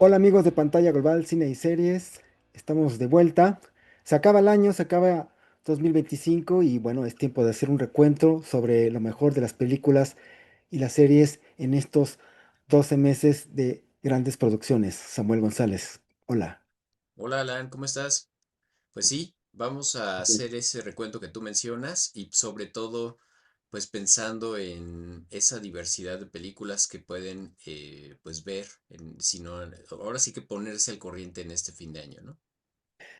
Hola amigos de Pantalla Global, Cine y Series, estamos de vuelta. Se acaba el año, se acaba 2025 y bueno, es tiempo de hacer un recuento sobre lo mejor de las películas y las series en estos 12 meses de grandes producciones. Samuel González, hola. Hola Alan, ¿cómo estás? Pues sí, vamos a Bien. hacer ese recuento que tú mencionas y sobre todo, pues pensando en esa diversidad de películas que pueden, pues ver, sino, ahora sí que ponerse al corriente en este fin de año, ¿no?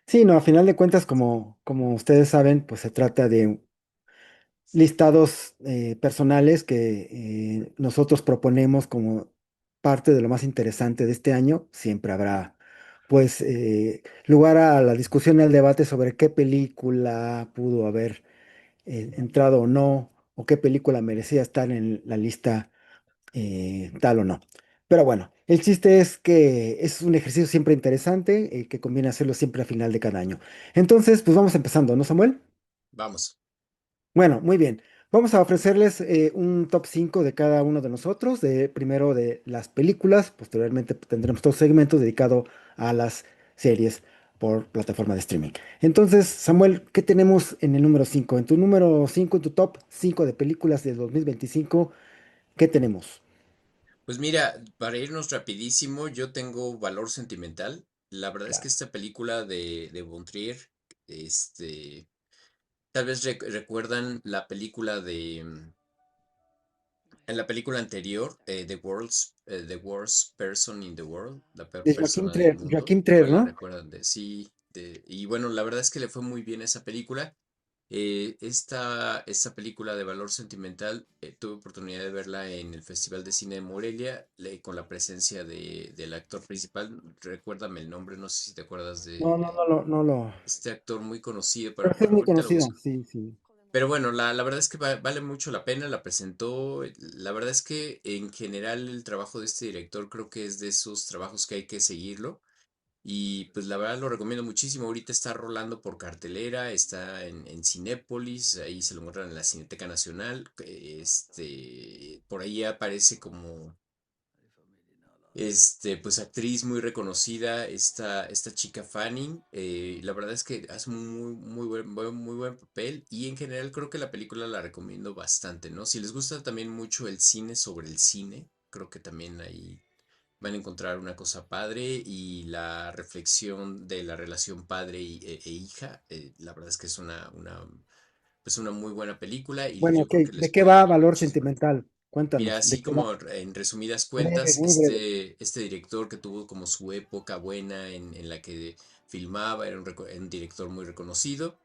Sí, no, a final de cuentas, como ustedes saben, pues se trata de listados personales que nosotros proponemos como parte de lo más interesante de este año. Siempre habrá, pues, lugar a la discusión y al debate sobre qué película pudo haber entrado o no, o qué película merecía estar en la lista tal o no. Pero bueno, el chiste es que es un ejercicio siempre interesante, que conviene hacerlo siempre a final de cada año. Entonces, pues vamos empezando, ¿no, Samuel? Vamos. Bueno, muy bien. Vamos a ofrecerles un top 5 de cada uno de nosotros, primero de las películas, posteriormente tendremos todo segmento dedicado a las series por plataforma de streaming. Entonces, Samuel, ¿qué tenemos en el número 5? En tu número 5, en tu top 5 de películas de 2025, ¿qué tenemos? Pues mira, para irnos rapidísimo, yo tengo Valor Sentimental. La verdad es que Claro. esta película de Von Trier, tal vez recuerdan la película en la película anterior, The Worst Person in the World, la peor De persona del mundo, Joaquín Trier, igual la ¿no? recuerdan de sí, y bueno, la verdad es que le fue muy bien esa película. Esta película de valor sentimental, tuve oportunidad de verla en el Festival de Cine de Morelia, con la presencia del actor principal. Recuérdame el nombre, no sé si te acuerdas de No, no, no, no lo. este actor muy conocido, Pero pero sí es muy ahorita lo conocido, busco. sí, sí. Pero bueno, la verdad es que vale mucho la pena, la presentó. La verdad es que en general el trabajo de este director creo que es de esos trabajos que hay que seguirlo. Y pues la verdad lo recomiendo muchísimo. Ahorita está rolando por cartelera, está en Cinépolis, ahí se lo encuentran en la Cineteca Nacional. Por ahí aparece como pues actriz muy reconocida, esta chica Fanning, la verdad es que hace un muy buen papel y en general creo que la película la recomiendo bastante, ¿no? Si les gusta también mucho el cine sobre el cine, creo que también ahí van a encontrar una cosa padre y la reflexión de la relación padre e hija, la verdad es que es pues una muy buena película y Bueno, yo ok, creo que les ¿de qué puede va llamar Valor muchísimo. Sentimental? Mira, Cuéntanos, ¿de así qué va? como en resumidas Breve, cuentas, muy breve. este director que tuvo como su época buena en la que filmaba, era un director muy reconocido,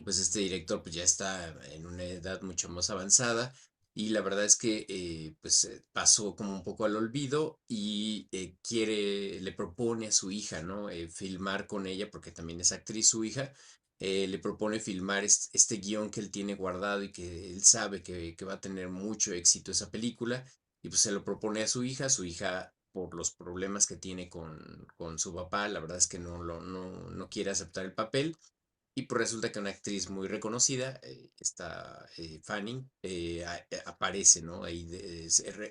pues este director pues ya está en una edad mucho más avanzada y la verdad es que pues pasó como un poco al olvido y le propone a su hija, ¿no? Filmar con ella, porque también es actriz su hija, le propone filmar este guión que él tiene guardado y que él sabe que va a tener mucho éxito esa película y pues se lo propone a su hija por los problemas que tiene con su papá, la verdad es que no quiere aceptar el papel y pues resulta que una actriz muy reconocida, esta Fanning, aparece, ¿no? Ahí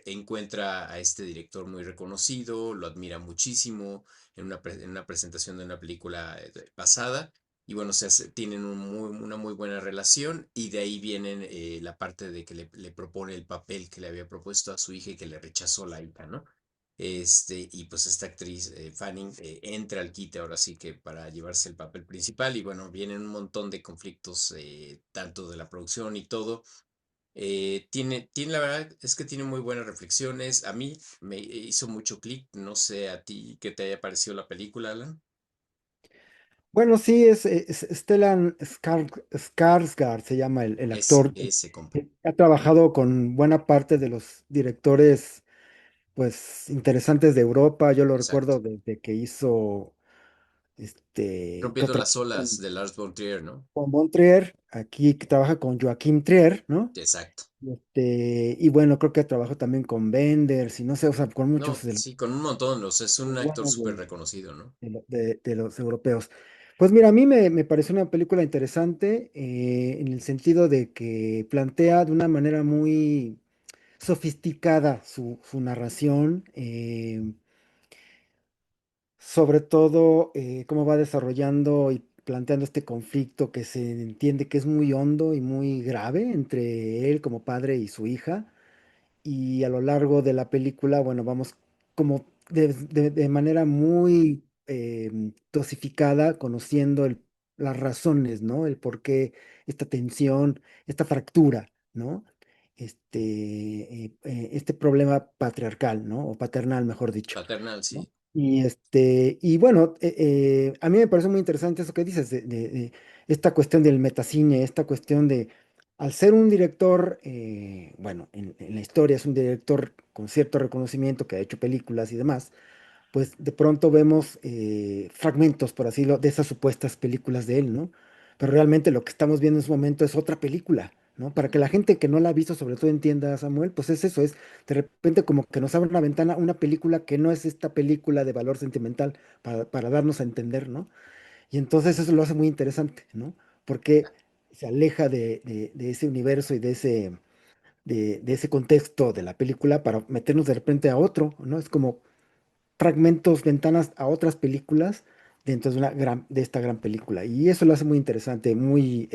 encuentra a este director muy reconocido, lo admira muchísimo en una presentación de una película pasada. Y bueno, tienen una muy buena relación y de ahí viene la parte de que le propone el papel que le había propuesto a su hija y que le rechazó la hija, ¿no? Y pues esta actriz, Fanning, entra al quite ahora sí que para llevarse el papel principal y bueno, vienen un montón de conflictos, tanto de la producción y todo. La verdad es que tiene muy buenas reflexiones. A mí me hizo mucho clic, no sé a ti qué te haya parecido la película, Alan. Bueno, sí, es Stellan Skarsgård, se llama el actor. Ese compa. Ha trabajado con buena parte de los directores, pues, interesantes de Europa. Yo lo recuerdo Exacto. desde que hizo, ¿qué Rompiendo otra las cosa? olas de Lars von Trier, ¿no? Con Von Trier, aquí que trabaja con Joachim Trier, ¿no? Exacto. Y bueno, creo que trabajó también con Benders y no sé, o sea, con muchos No, sí, con un montón, es de un los actor buenos súper reconocido, ¿no? de los europeos. Pues mira, a mí me pareció una película interesante en el sentido de que plantea de una manera muy sofisticada su narración. sobre todo cómo va desarrollando y planteando este conflicto que se entiende que es muy hondo y muy grave entre él como padre y su hija. Y a lo largo de la película, bueno, vamos como de manera muy dosificada conociendo las razones, ¿no? El por qué esta tensión, esta fractura, ¿no? Este problema patriarcal, ¿no? O paternal, mejor dicho. Paternal, ¿No? sí. Y bueno, a mí me parece muy interesante eso que dices, de esta cuestión del metacine, esta cuestión de, al ser un director, bueno, en la historia es un director con cierto reconocimiento que ha hecho películas y demás, pues de pronto vemos fragmentos, por así decirlo, de esas supuestas películas de él, ¿no? Pero realmente lo que estamos viendo en su momento es otra película, ¿no? Para que la Ujú. gente que no la ha visto, sobre todo entienda, Samuel, pues es eso, es de repente como que nos abre una ventana, una película que no es esta película de valor sentimental para darnos a entender, ¿no? Y entonces eso lo hace muy interesante, ¿no? Porque se aleja de ese universo y de ese contexto de la película para meternos de repente a otro, ¿no? Es como fragmentos, ventanas a otras películas dentro de esta gran película. Y eso lo hace muy interesante, muy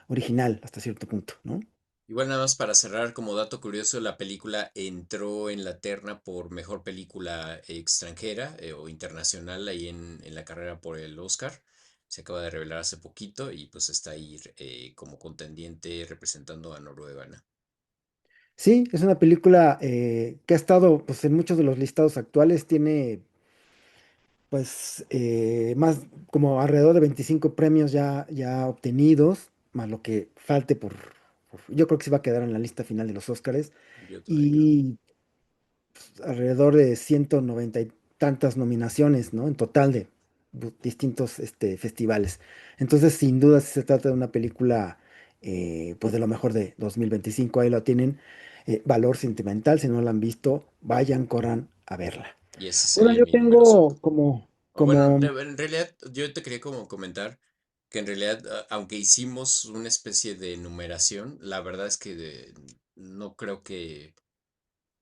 original hasta cierto punto, ¿no? Igual nada más para cerrar, como dato curioso, la película entró en la terna por mejor película extranjera o internacional ahí en la carrera por el Oscar. Se acaba de revelar hace poquito y pues está ahí como contendiente representando a Noruega, ¿no? Sí, es una película que ha estado pues, en muchos de los listados actuales, tiene pues más como alrededor de 25 premios ya obtenidos, más lo que falte yo creo que se va a quedar en la lista final de los Oscars, Yo también creo. y alrededor de 190 y tantas nominaciones, ¿no? En total de distintos festivales. Entonces, sin duda, si se trata de una película, pues de lo mejor de 2025, ahí lo tienen. Valor sentimental, si no la han visto, vayan, corran a verla. Y ese Ahora sería yo mi número 5. tengo como, O bueno, como, en realidad yo te quería como comentar que en realidad, aunque hicimos una especie de numeración, la verdad es que no creo que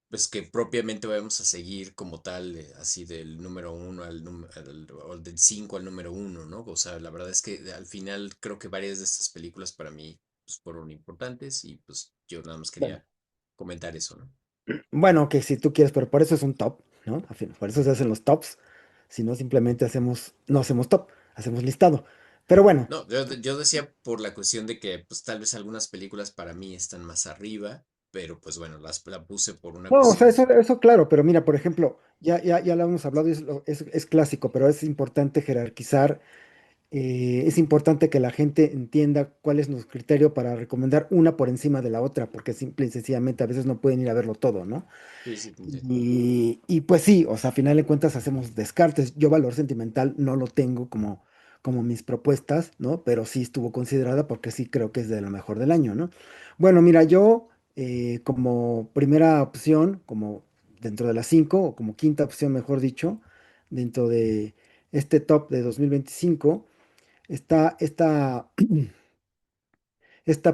pues que propiamente vamos a seguir como tal, así del número uno o del 5 al número uno, ¿no? O sea, la verdad es que al final creo que varias de estas películas para mí pues, fueron importantes y pues yo nada más bueno, quería comentar eso, ¿no? bueno, que si tú quieres, pero por eso es un top, ¿no? Por eso se hacen los tops. Si no, simplemente no hacemos top, hacemos listado. Pero bueno. No, yo decía por la cuestión de que pues tal vez algunas películas para mí están más arriba, pero pues bueno, la puse por una No, o sea, cuestión de... eso claro, pero mira, por ejemplo, ya lo hemos hablado y es clásico, pero es importante jerarquizar, es importante que la gente entienda cuál es nuestro criterio para recomendar una por encima de la otra, porque simple y sencillamente a veces no pueden ir a verlo todo, ¿no? Sí, sí, te entiendo. Y pues sí, o sea, a final de cuentas hacemos descartes. Yo valor sentimental no lo tengo como mis propuestas, ¿no? Pero sí estuvo considerada porque sí creo que es de lo mejor del año, ¿no? Bueno, mira, yo como primera opción, como dentro de las cinco, o como quinta opción, mejor dicho, dentro de este top de 2025, está esta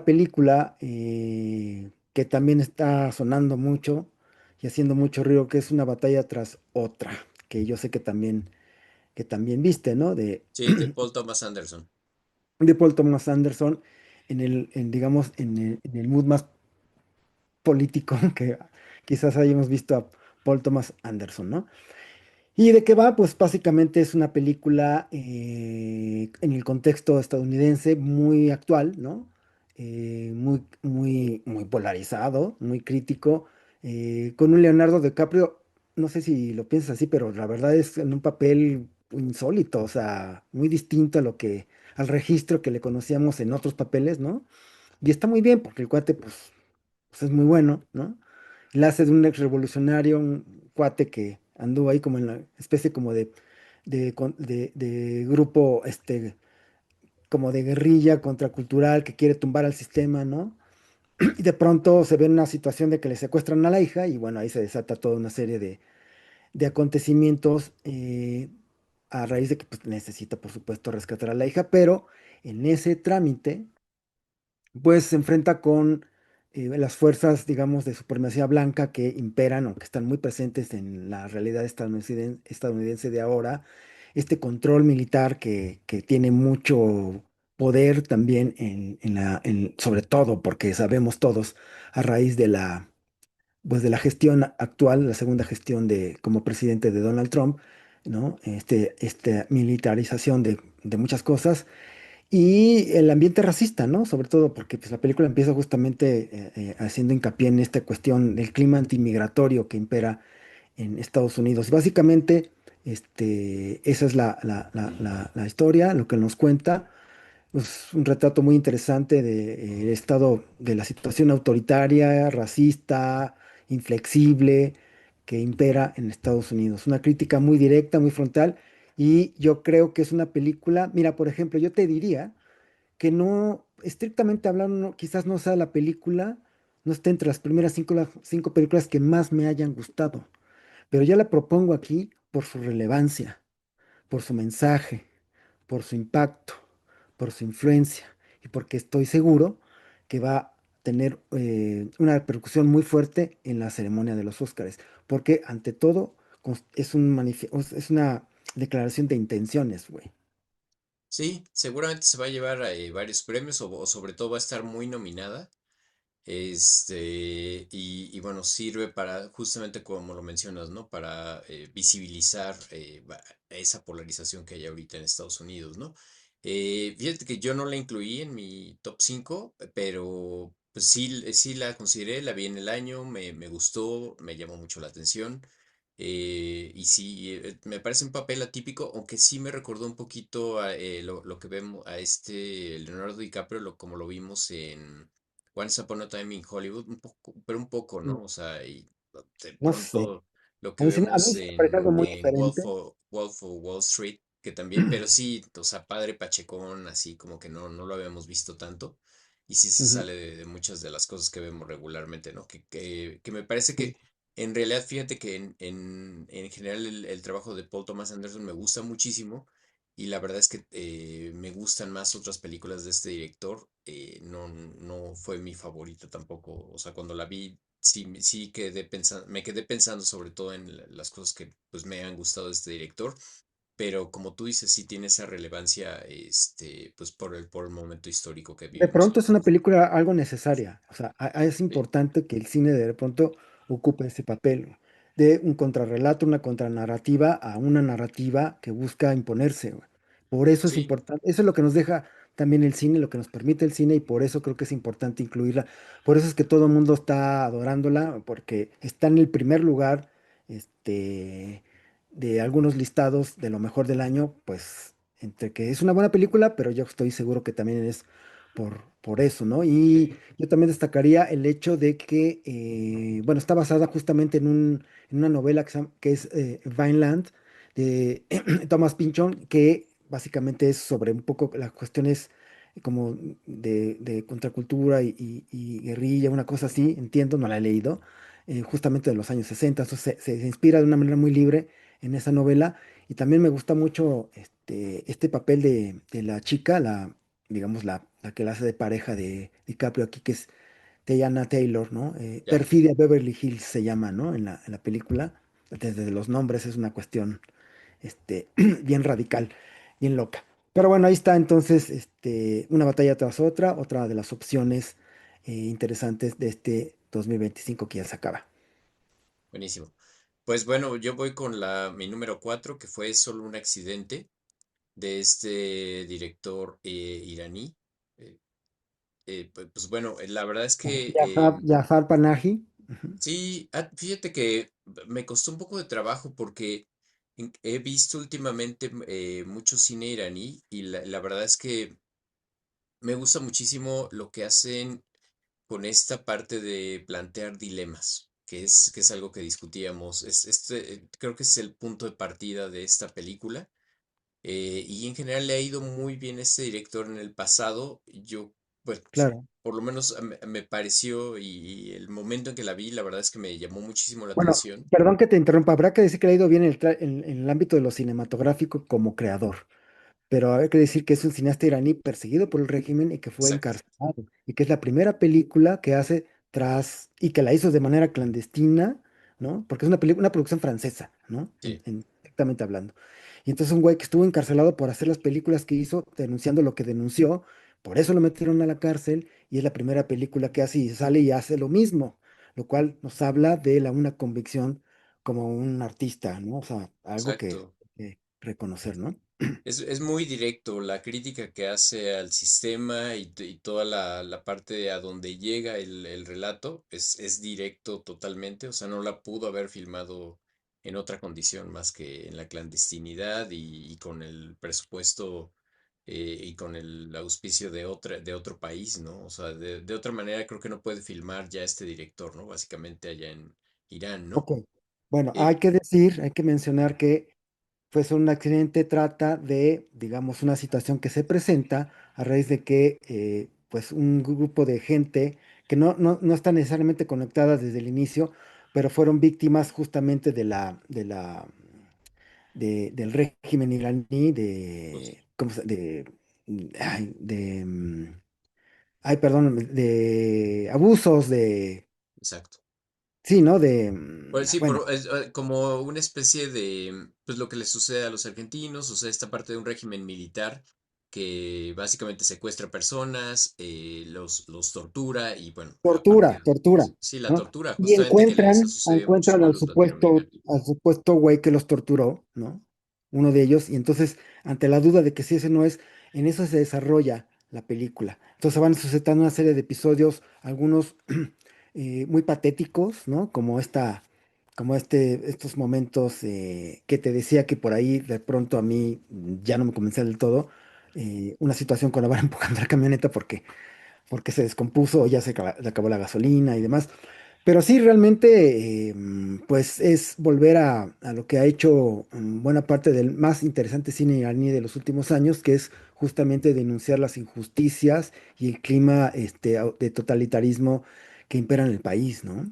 película que también está sonando mucho y haciendo mucho ruido, que es Una batalla tras otra, que yo sé que también viste, ¿no? De, Sí, de Paul Thomas Anderson. de Paul Thomas Anderson digamos, en el mood más político que quizás hayamos visto a Paul Thomas Anderson, ¿no? ¿Y de qué va? Pues básicamente es una película en el contexto estadounidense muy actual, ¿no? Muy, muy, muy polarizado, muy crítico, con un Leonardo DiCaprio, no sé si lo piensas así, pero la verdad es en un papel insólito, o sea, muy distinto al registro que le conocíamos en otros papeles, ¿no? Y está muy bien porque el cuate, pues es muy bueno, ¿no? La hace de un ex revolucionario, un cuate que anduvo ahí como en la especie como de grupo, como de guerrilla contracultural que quiere tumbar al sistema, ¿no? Y de pronto se ve en una situación de que le secuestran a la hija y bueno, ahí se desata toda una serie de acontecimientos a raíz de que pues, necesita, por supuesto, rescatar a la hija, pero en ese trámite, pues se enfrenta con las fuerzas, digamos, de supremacía blanca que imperan o que están muy presentes en la realidad estadounidense de ahora, este control militar que tiene mucho poder también sobre todo, porque sabemos todos, a raíz de pues de la gestión actual, la segunda gestión como presidente de Donald Trump, ¿no? Esta militarización de muchas cosas y el ambiente racista, ¿no? Sobre todo porque pues, la película empieza justamente haciendo hincapié en esta cuestión del clima antimigratorio que impera en Estados Unidos. Básicamente, esa es la historia, lo que nos cuenta. Es un retrato muy interesante del estado, de la situación autoritaria, racista, inflexible que impera en Estados Unidos. Una crítica muy directa, muy frontal, y yo creo que es una película, mira, por ejemplo, yo te diría que no, estrictamente hablando, quizás no sea la película, no esté entre las primeras cinco películas que más me hayan gustado, pero yo la propongo aquí por su relevancia, por su mensaje, por su impacto, por su influencia y porque estoy seguro que va a tener una repercusión muy fuerte en la ceremonia de los Óscares, porque ante todo es una declaración de intenciones, güey. Sí, seguramente se va a llevar varios premios o sobre todo va a estar muy nominada. Y bueno, sirve para, justamente como lo mencionas, ¿no? Para visibilizar esa polarización que hay ahorita en Estados Unidos, ¿no? Fíjate que yo no la incluí en mi top 5 pero pues sí, sí la consideré, la vi en el año, me gustó, me llamó mucho la atención. Y sí, me parece un papel atípico, aunque sí me recordó un poquito a lo que vemos a este Leonardo DiCaprio, como lo vimos en Once Upon a Time in Hollywood, un poco, pero un poco, Mm, ¿no? O sea, y de No sé. pronto lo que A mí vemos sí me parece algo muy en diferente. Wolf of Wall Street, que también, pero sí, o sea, padre Pachecón, así como que no lo habíamos visto tanto, y sí se Ujú, sale de muchas de las cosas que vemos regularmente, ¿no? Que me parece sí. que en realidad, fíjate que en general el trabajo de Paul Thomas Anderson me gusta muchísimo. Y la verdad es que me gustan más otras películas de este director. No fue mi favorita tampoco. O sea, cuando la vi, sí me quedé pensando sobre todo en las cosas que pues me han gustado de este director. Pero como tú dices, sí tiene esa relevancia, pues por el momento histórico que De vivimos pronto es ahorita. una película algo necesaria. O sea, es importante que el cine de pronto ocupe ese papel de un contrarrelato, una contranarrativa a una narrativa que busca imponerse, güey. Por eso es Sí, importante. Eso es lo que nos deja también el cine, lo que nos permite el cine, y por eso creo que es importante incluirla. Por eso es que todo el mundo está adorándola, porque está en el primer lugar, de algunos listados de lo mejor del año, pues entre que es una buena película, pero yo estoy seguro que también es por eso, ¿no? Y yo también destacaría el hecho de que, bueno, está basada justamente en una novela que es Vineland de Thomas Pynchon, que básicamente es sobre un poco las cuestiones como de contracultura y guerrilla, una cosa así, entiendo, no la he leído, justamente de los años 60, entonces se inspira de una manera muy libre en esa novela. Y también me gusta mucho este papel de la chica, digamos, la que la hace de pareja de DiCaprio aquí, que es Teyana Taylor, ¿no? ya, Perfidia Beverly Hills se llama, ¿no? En la película. Desde los nombres es una cuestión bien radical, bien loca. Pero bueno, ahí está entonces una batalla tras otra, otra de las opciones interesantes de este 2025 que ya se acaba. buenísimo. Pues bueno, yo voy con mi número 4 que fue Solo un accidente, de este director iraní. Eh, pues bueno, la verdad es que Jafar Panahi. Ujú. sí, fíjate que me costó un poco de trabajo porque he visto últimamente mucho cine iraní y la verdad es que me gusta muchísimo lo que hacen con esta parte de plantear dilemas, que es algo que discutíamos. Creo que es el punto de partida de esta película. Y en general le ha ido muy bien este director en el pasado. Yo, pues, Claro. por lo menos me pareció y el momento en que la vi, la verdad es que me llamó muchísimo la Bueno, atención. perdón que te interrumpa, habrá que decir que le ha ido bien en el ámbito de lo cinematográfico como creador, pero hay que decir que es un cineasta iraní perseguido por el régimen y que fue Exacto. encarcelado, y que es la primera película que hace detrás y que la hizo de manera clandestina, ¿no? Porque es una producción francesa, ¿no? Sí, Exactamente hablando. Y entonces un güey que estuvo encarcelado por hacer las películas que hizo, denunciando lo que denunció, por eso lo metieron a la cárcel y es la primera película que hace y sale y hace lo mismo, lo cual nos habla de una convicción como un artista, ¿no? O sea, algo exacto. que reconocer, ¿no? Es muy directo la crítica que hace al sistema y toda la parte a donde llega el relato es directo totalmente, o sea, no la pudo haber filmado en otra condición más que en la clandestinidad y con el presupuesto y con el auspicio de otro país, ¿no? O sea, de otra manera creo que no puede filmar ya este director, ¿no? Básicamente allá en Irán, ¿no? Ok. Bueno, Eh, hay que mencionar que pues un accidente trata de, digamos, una situación que se presenta a raíz de que, pues, un grupo de gente que no está necesariamente conectada desde el inicio, pero fueron víctimas justamente del régimen iraní, pues, ¿cómo ay, perdón, de abusos, exacto. sí, ¿no? Pues sí, Bueno, es, como una especie de, pues lo que le sucede a los argentinos, o sea, esta parte de un régimen militar que básicamente secuestra personas, los tortura y bueno, a tortura, partir, tortura, sí, la ¿no? tortura, Y justamente que les sucede mucho encuentran a los latinoamericanos. al supuesto güey que los torturó, ¿no? Uno de ellos, y entonces, ante la duda de que si ese no es, en eso se desarrolla la película. Entonces van suscitando una serie de episodios, algunos muy patéticos, ¿no? Estos momentos que te decía que por ahí de pronto a mí ya no me convencía del todo, una situación cuando van empujando la camioneta porque se descompuso o ya le acabó la gasolina y demás. Pero sí, realmente, pues es volver a lo que ha hecho buena parte del más interesante cine iraní de los últimos años, que es justamente denunciar las injusticias y el clima de totalitarismo que impera en el país, ¿no?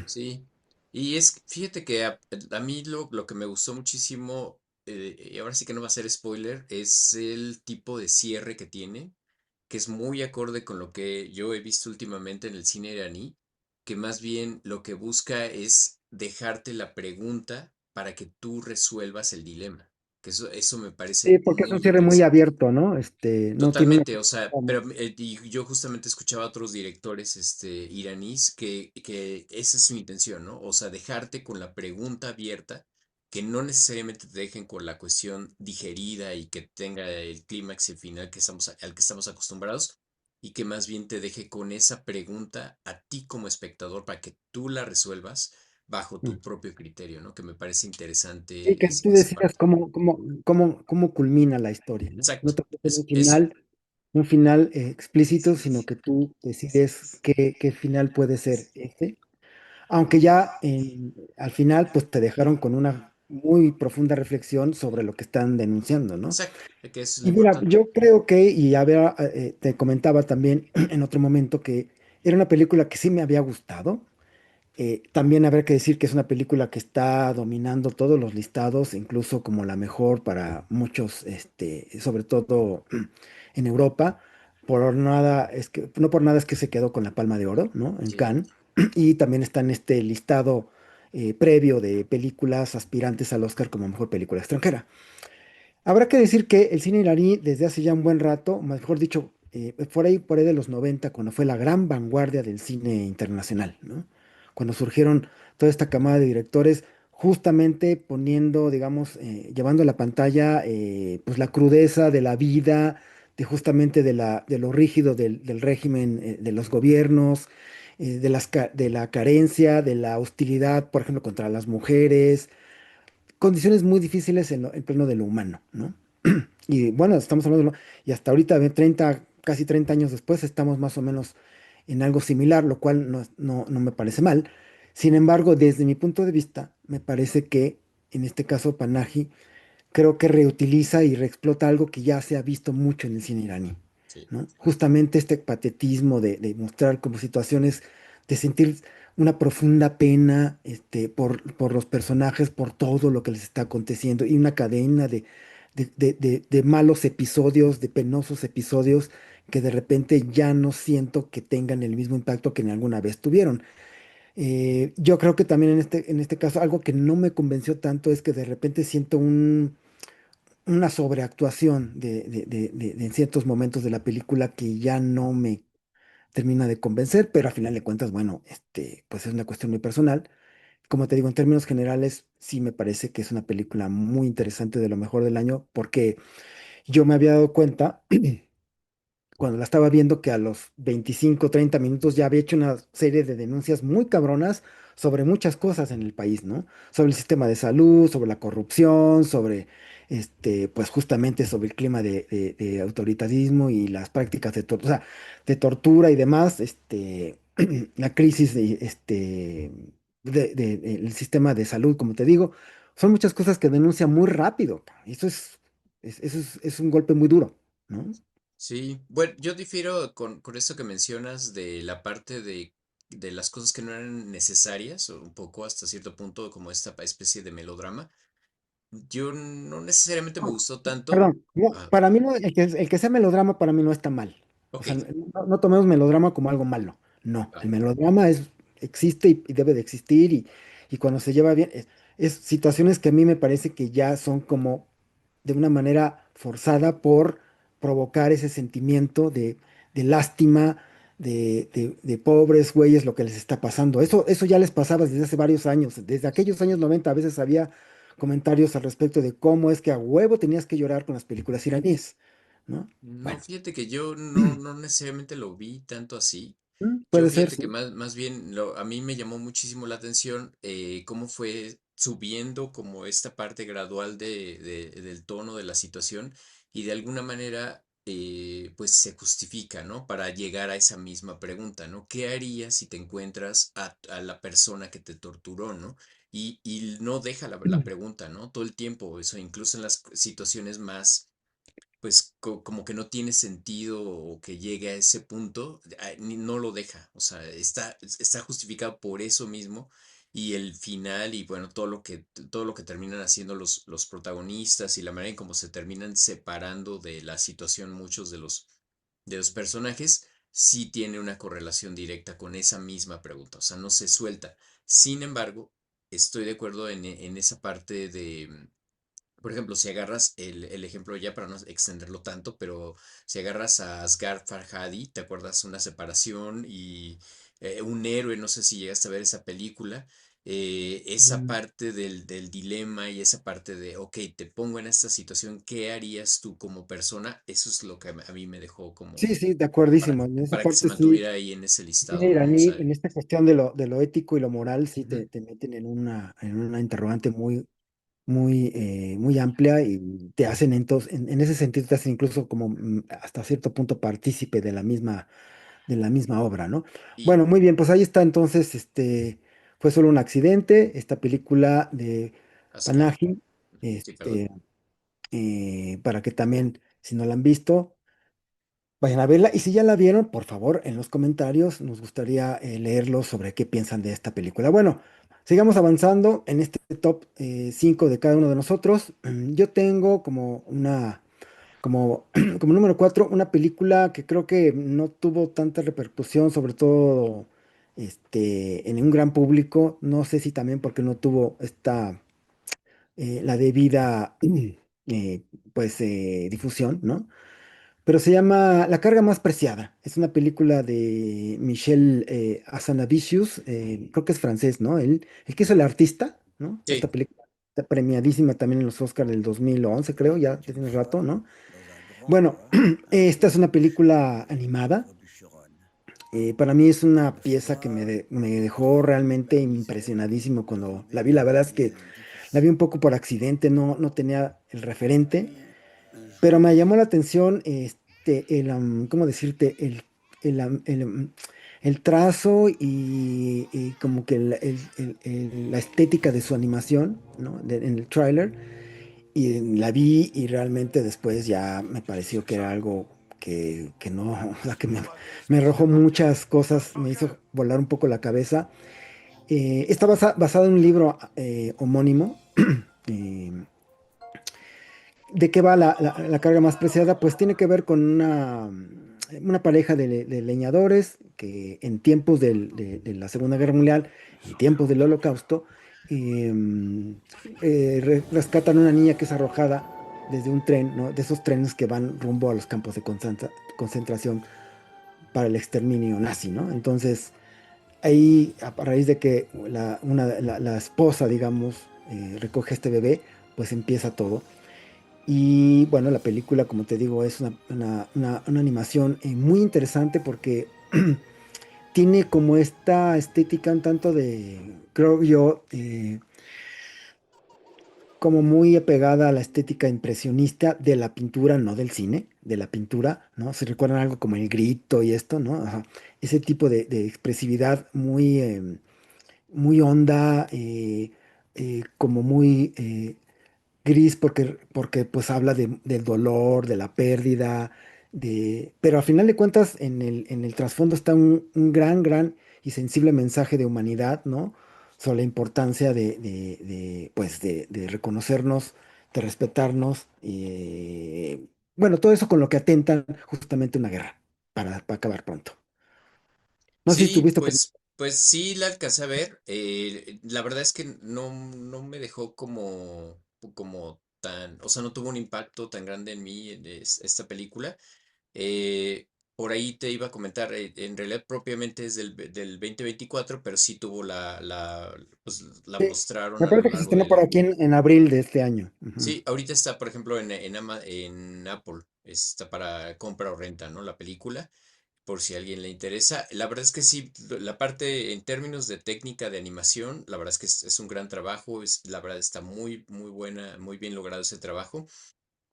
Sí, y fíjate que a mí lo que me gustó muchísimo, y ahora sí que no va a ser spoiler, es el tipo de cierre que tiene, que es muy acorde con lo que yo he visto últimamente en el cine iraní, que más bien lo que busca es dejarte la pregunta para que tú resuelvas el dilema, que eso me Sí, parece porque es un muy cierre muy interesante. abierto, ¿no? No tiene una... Totalmente, o sea, pero y yo justamente escuchaba a otros directores iraníes que esa es su intención, ¿no? O sea, dejarte con la pregunta abierta, que no necesariamente te dejen con la cuestión digerida y que tenga el clímax y el final al que estamos acostumbrados, y que más bien te deje con esa pregunta a ti como espectador para que tú la resuelvas bajo Mm. tu propio criterio, ¿no? Que me parece Sí, interesante que tú esa decidas parte. cómo culmina la historia, ¿no? No Exacto, te puede es eso, un final explícito, sino que tú decides qué final puede ser ese. Aunque ya al final, pues te dejaron con una muy profunda reflexión sobre lo que están denunciando, ¿no? exacto, que eso es lo Y mira, importante. yo creo te comentaba también en otro momento que era una película que sí me había gustado. También habrá que decir que es una película que está dominando todos los listados, incluso como la mejor para muchos, sobre todo en Europa. No por nada es que se quedó con la Palma de Oro, ¿no? En Sí, Cannes. Y también está en este listado previo de películas aspirantes al Oscar como mejor película extranjera. Habrá que decir que el cine iraní desde hace ya un buen rato, mejor dicho, por ahí de los 90, cuando fue la gran vanguardia del cine internacional, ¿no? Cuando surgieron toda esta camada de directores, justamente poniendo, digamos, llevando a la pantalla, pues la crudeza de la vida, de lo rígido del régimen, de los gobiernos, de la carencia, de la hostilidad, por ejemplo, contra las mujeres, condiciones muy difíciles en pleno de lo humano, ¿no? Y bueno, estamos hablando, y hasta ahorita, casi 30 años después, estamos más o menos en algo similar, lo cual no me parece mal. Sin embargo, desde mi punto de vista, me parece que en este caso Panahi creo que reutiliza y reexplota algo que ya se ha visto mucho en el cine iraní, sí, ¿no? Justamente este patetismo de mostrar como situaciones, de sentir una profunda pena por los personajes, por todo lo que les está aconteciendo, y una cadena de malos episodios, de penosos episodios que de repente ya no siento que tengan el mismo impacto que en alguna vez tuvieron. Yo creo que también en este caso algo que no me convenció tanto es que de repente siento una sobreactuación en ciertos momentos de la película que ya no me termina de convencer, pero a final de cuentas, bueno, pues es una cuestión muy personal. Como te digo, en términos generales, sí me parece que es una película muy interesante, de lo mejor del año, porque yo me había dado cuenta cuando la estaba viendo que a los 25 30 minutos ya había hecho una serie de denuncias muy cabronas sobre muchas cosas en el país, ¿no? Sobre el sistema de salud, sobre la corrupción, sobre, pues justamente sobre el clima de autoritarismo y las prácticas o sea, de tortura y demás, la crisis del sistema de salud, como te digo, son muchas cosas que denuncia muy rápido. Y eso es un golpe muy duro, ¿no? Sí, bueno, yo difiero con esto que mencionas de la parte de las cosas que no eran necesarias, o un poco hasta cierto punto como esta especie de melodrama. Yo no necesariamente me No, gustó tanto. perdón, no, Ah, para mí no, el que sea melodrama para mí no está mal. O ok, sea, no tomemos melodrama como algo malo. No, va. el melodrama existe y debe de existir y cuando se lleva bien, es situaciones que a mí me parece que ya son como de una manera forzada por provocar ese sentimiento de lástima, de pobres güeyes lo que les está pasando. Eso ya les pasaba desde hace varios años. Desde aquellos años 90 a veces había comentarios al respecto de cómo es que a huevo tenías que llorar con las películas iraníes, ¿no? No, Bueno, fíjate que yo no necesariamente lo vi tanto así. Yo puede ser, fíjate que sí. más bien a mí me llamó muchísimo la atención cómo fue subiendo como esta parte gradual del tono de la situación y de alguna manera pues se justifica, ¿no? Para llegar a esa misma pregunta, ¿no? ¿Qué harías si te encuentras a la persona que te torturó, ¿no? Y no deja la pregunta, ¿no? Todo el tiempo, eso incluso en las situaciones más pues como que no tiene sentido o que llegue a ese punto, no lo deja, o sea, está justificado por eso mismo y el final y bueno, todo lo que terminan haciendo los protagonistas y la manera en cómo se terminan separando de la situación muchos de los personajes, sí tiene una correlación directa con esa misma pregunta, o sea, no se suelta. Sin embargo, estoy de acuerdo en esa parte de por ejemplo, si agarras el ejemplo ya para no extenderlo tanto, pero si agarras a Asghar Farhadi, ¿te acuerdas? Una separación y un héroe, no sé si llegaste a ver esa película, esa Mm. parte del dilema y esa parte de, ok, te pongo en esta situación, ¿qué harías tú como persona? Eso es lo que a mí me dejó Sí, como sí, de para, acuerdísimo. En esa para que se parte sí, mantuviera ahí en ese el cine listado, ¿no? O iraní, sea, en esta cuestión de lo ético y lo moral, sí ujú. te meten en una interrogante muy amplia y te hacen en ese sentido te hacen incluso como hasta cierto punto partícipe de la misma obra, ¿no? Y Bueno, muy bien, pues ahí está entonces, fue solo un accidente, esta película de Asghar, Panahi, ujú, sí, perdón. este, para que también, si no la han visto, vayan a verla. Y si ya la vieron, por favor, en los comentarios nos gustaría leerlos sobre qué piensan de esta película. Bueno, sigamos avanzando en este top 5 de cada uno de nosotros. Yo tengo como, como número 4 una película que creo que no tuvo tanta repercusión, sobre todo en un gran público. No sé si también porque no tuvo la debida difusión, ¿no? Pero se llama La carga más preciada. Es una película de Michel Hazanavicius, creo que es francés, ¿no? El que hizo El artista, ¿no? Esta Sí, película está premiadísima también en los Oscars del 2011, creo, ya tiene rato, ¿no? Bueno, esta es una película animada. Para mí es una pieza que me dejó realmente impresionadísimo cuando la vi. La verdad es que la vi un poco por accidente, no tenía el referente. Pero me llamó la atención ¿cómo decirte? El trazo y como que la estética de su animación, ¿no? En el tráiler. Y la vi y realmente después ya me pareció que era algo que no, o sea, me arrojó muchas cosas, me hizo volar un poco la cabeza. Está basado en un libro homónimo. eh, ¿De qué va la carga más preciada? Pues tiene que ver con una pareja de leñadores que en tiempos de la Segunda Guerra Mundial y tiempos del Holocausto, em, rescatan a una niña que es arrojada desde un tren, ¿no? De esos trenes que van rumbo a los campos de concentración para el exterminio nazi, ¿no? Entonces, ahí, a raíz de que la esposa, digamos, recoge este bebé, pues empieza todo. Y bueno, la película, como te digo, es una animación muy interesante porque tiene como esta estética un tanto de, creo yo, como muy apegada a la estética impresionista de la pintura, no del cine, de la pintura, ¿no? Se recuerdan algo como El Grito y esto, ¿no? Ajá. Ese tipo de expresividad muy, muy honda, como muy gris porque pues habla del dolor, de la pérdida, pero al final de cuentas en el trasfondo está un gran y sensible mensaje de humanidad, ¿no? Sobre la importancia pues de reconocernos, de respetarnos, y bueno, todo eso con lo que atentan justamente una guerra, para acabar pronto. No sé si Sí, tuviste pues sí la alcancé a ver. La verdad es que no me dejó como tan, o sea, no tuvo un impacto tan grande en mí esta película. Por ahí te iba a comentar, en realidad propiamente es del 2024, pero sí tuvo pues la sí, mostraron me a lo parece que se largo estrenó por del... aquí en abril de este año. Ujú. Sí, ahorita está, por ejemplo, en Apple, está para compra o renta, ¿no? La película por si a alguien le interesa. La verdad es que sí, la parte en términos de técnica de animación, la verdad es que es un gran trabajo, la verdad está muy buena, muy bien logrado ese trabajo.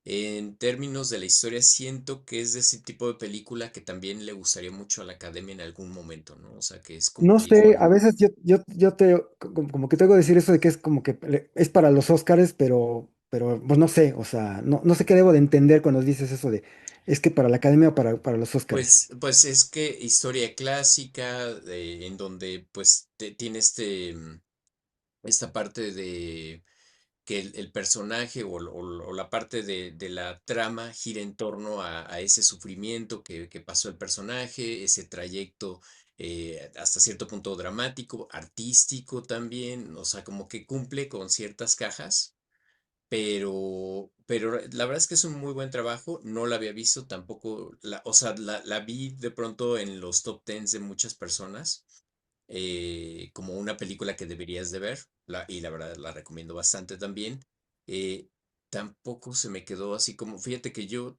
En términos de la historia, siento que es de ese tipo de película que también le gustaría mucho a la academia en algún momento, ¿no? O sea, que es como No que sé, a igual. veces yo como que tengo que decir eso de que es como que es para los Óscares, pero pues no sé, o sea, no sé qué debo de entender cuando dices eso de es que para la academia o para los Óscares. Pues es que historia clásica, en donde pues tiene esta parte de que el personaje o la parte de la trama gira en torno a ese sufrimiento que pasó el personaje, ese trayecto hasta cierto punto dramático, artístico también, o sea, como que cumple con ciertas cajas, pero la verdad es que es un muy buen trabajo, no la había visto tampoco, o sea, la vi de pronto en los top 10 de muchas personas como una película que deberías de ver, y la verdad la recomiendo bastante también. Eh, Tampoco se me quedó así como, fíjate que yo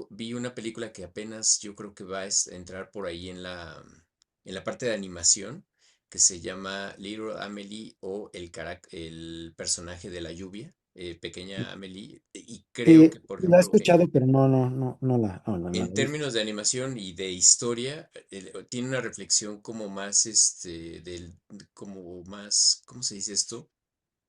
vi una película que apenas yo creo que va a entrar por ahí en la parte de animación, que se llama Little Amelie o el personaje de la lluvia, Pequeña Amelie, y creo Sí, que, por la he ejemplo, escuchado, pero no en la he visto. términos de animación y de historia, tiene una reflexión como más, como más, ¿cómo se dice esto?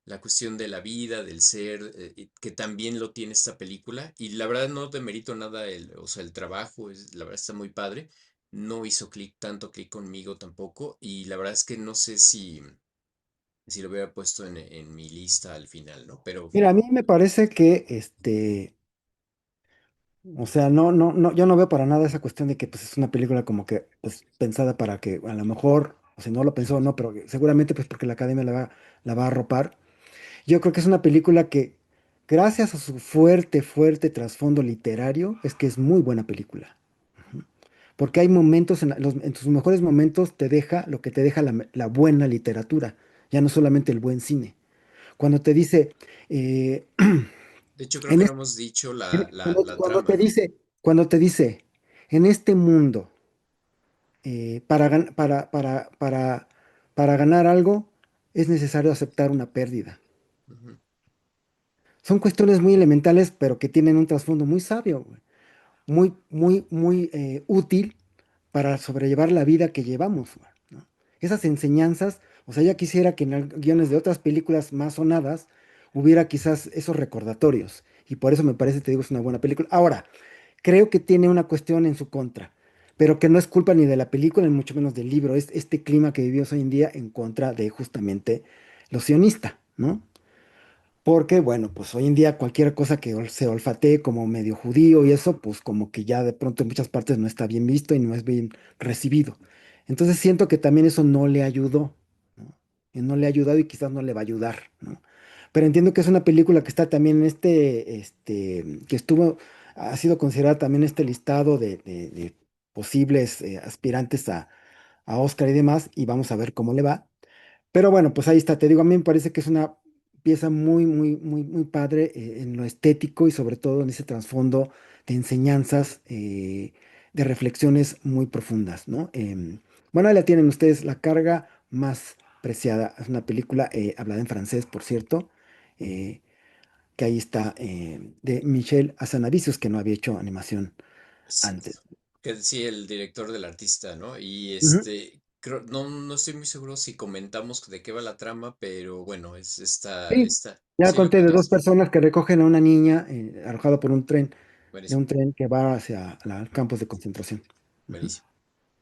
La cuestión de la vida, del ser, y que también lo tiene esta película. Y la verdad no demerito nada, o sea, el trabajo, la verdad está muy padre. No hizo tanto clic conmigo tampoco. Y la verdad es que no sé si lo hubiera puesto en mi lista al final, ¿no? Pero Mira, a mí me parece que o sea, no, yo no veo para nada esa cuestión de que pues es una película como que pues pensada para que a lo mejor, o sea, no lo pensó, no, pero seguramente pues porque la academia la va a arropar. Yo creo que es una película que, gracias a su fuerte trasfondo literario, es que es muy buena película. Porque hay momentos, en tus mejores momentos te deja lo que te deja la buena literatura, ya no solamente el buen cine. Cuando te dice, eh, de hecho creo en que no es- hemos dicho la cuando te trama. dice, cuando te dice, en este mundo, para ganar algo, es necesario aceptar una pérdida. Ujú. Son cuestiones muy elementales, pero que tienen un trasfondo muy sabio, güey, muy útil para sobrellevar la vida que llevamos, güey, ¿no? Esas enseñanzas, o sea, ya quisiera que en guiones de otras películas más sonadas hubiera quizás esos recordatorios. Y por eso me parece, te digo, es una buena película. Ahora, creo que tiene una cuestión en su contra, pero que no es culpa ni de la película, ni mucho menos del libro. Es este clima que vivimos hoy en día en contra de justamente lo sionista, ¿no? porque, bueno, pues hoy en día cualquier cosa que se olfatee como medio judío y eso, pues como que ya de pronto en muchas partes no está bien visto y no es bien recibido. Entonces siento que también eso no le ayudó, ¿no? Y no le ha ayudado y quizás no le va a ayudar, ¿no? Pero entiendo que es una película que está también en que estuvo, ha sido considerada también este listado de posibles aspirantes a Oscar y demás, y vamos a ver cómo le va. Pero bueno, pues ahí está, te digo, a mí me parece que es una pieza muy, muy, muy, muy padre en lo estético y sobre todo en ese trasfondo de enseñanzas, de reflexiones muy profundas, ¿no? Bueno, ahí la tienen ustedes, La carga más preciada. Es una película hablada en francés, por cierto, eh, que ahí está, de Michel Hazanavicius, que no había hecho animación Es- antes. que sí, el director del artista, ¿no? Y Ujú. no estoy muy seguro si comentamos de qué va la trama, pero bueno, Sí, ya ¿sí lo conté de dos cuentas? personas que recogen a una niña arrojada por de Buenísimo, un tren que va hacia campos de concentración. Ujú. buenísimo.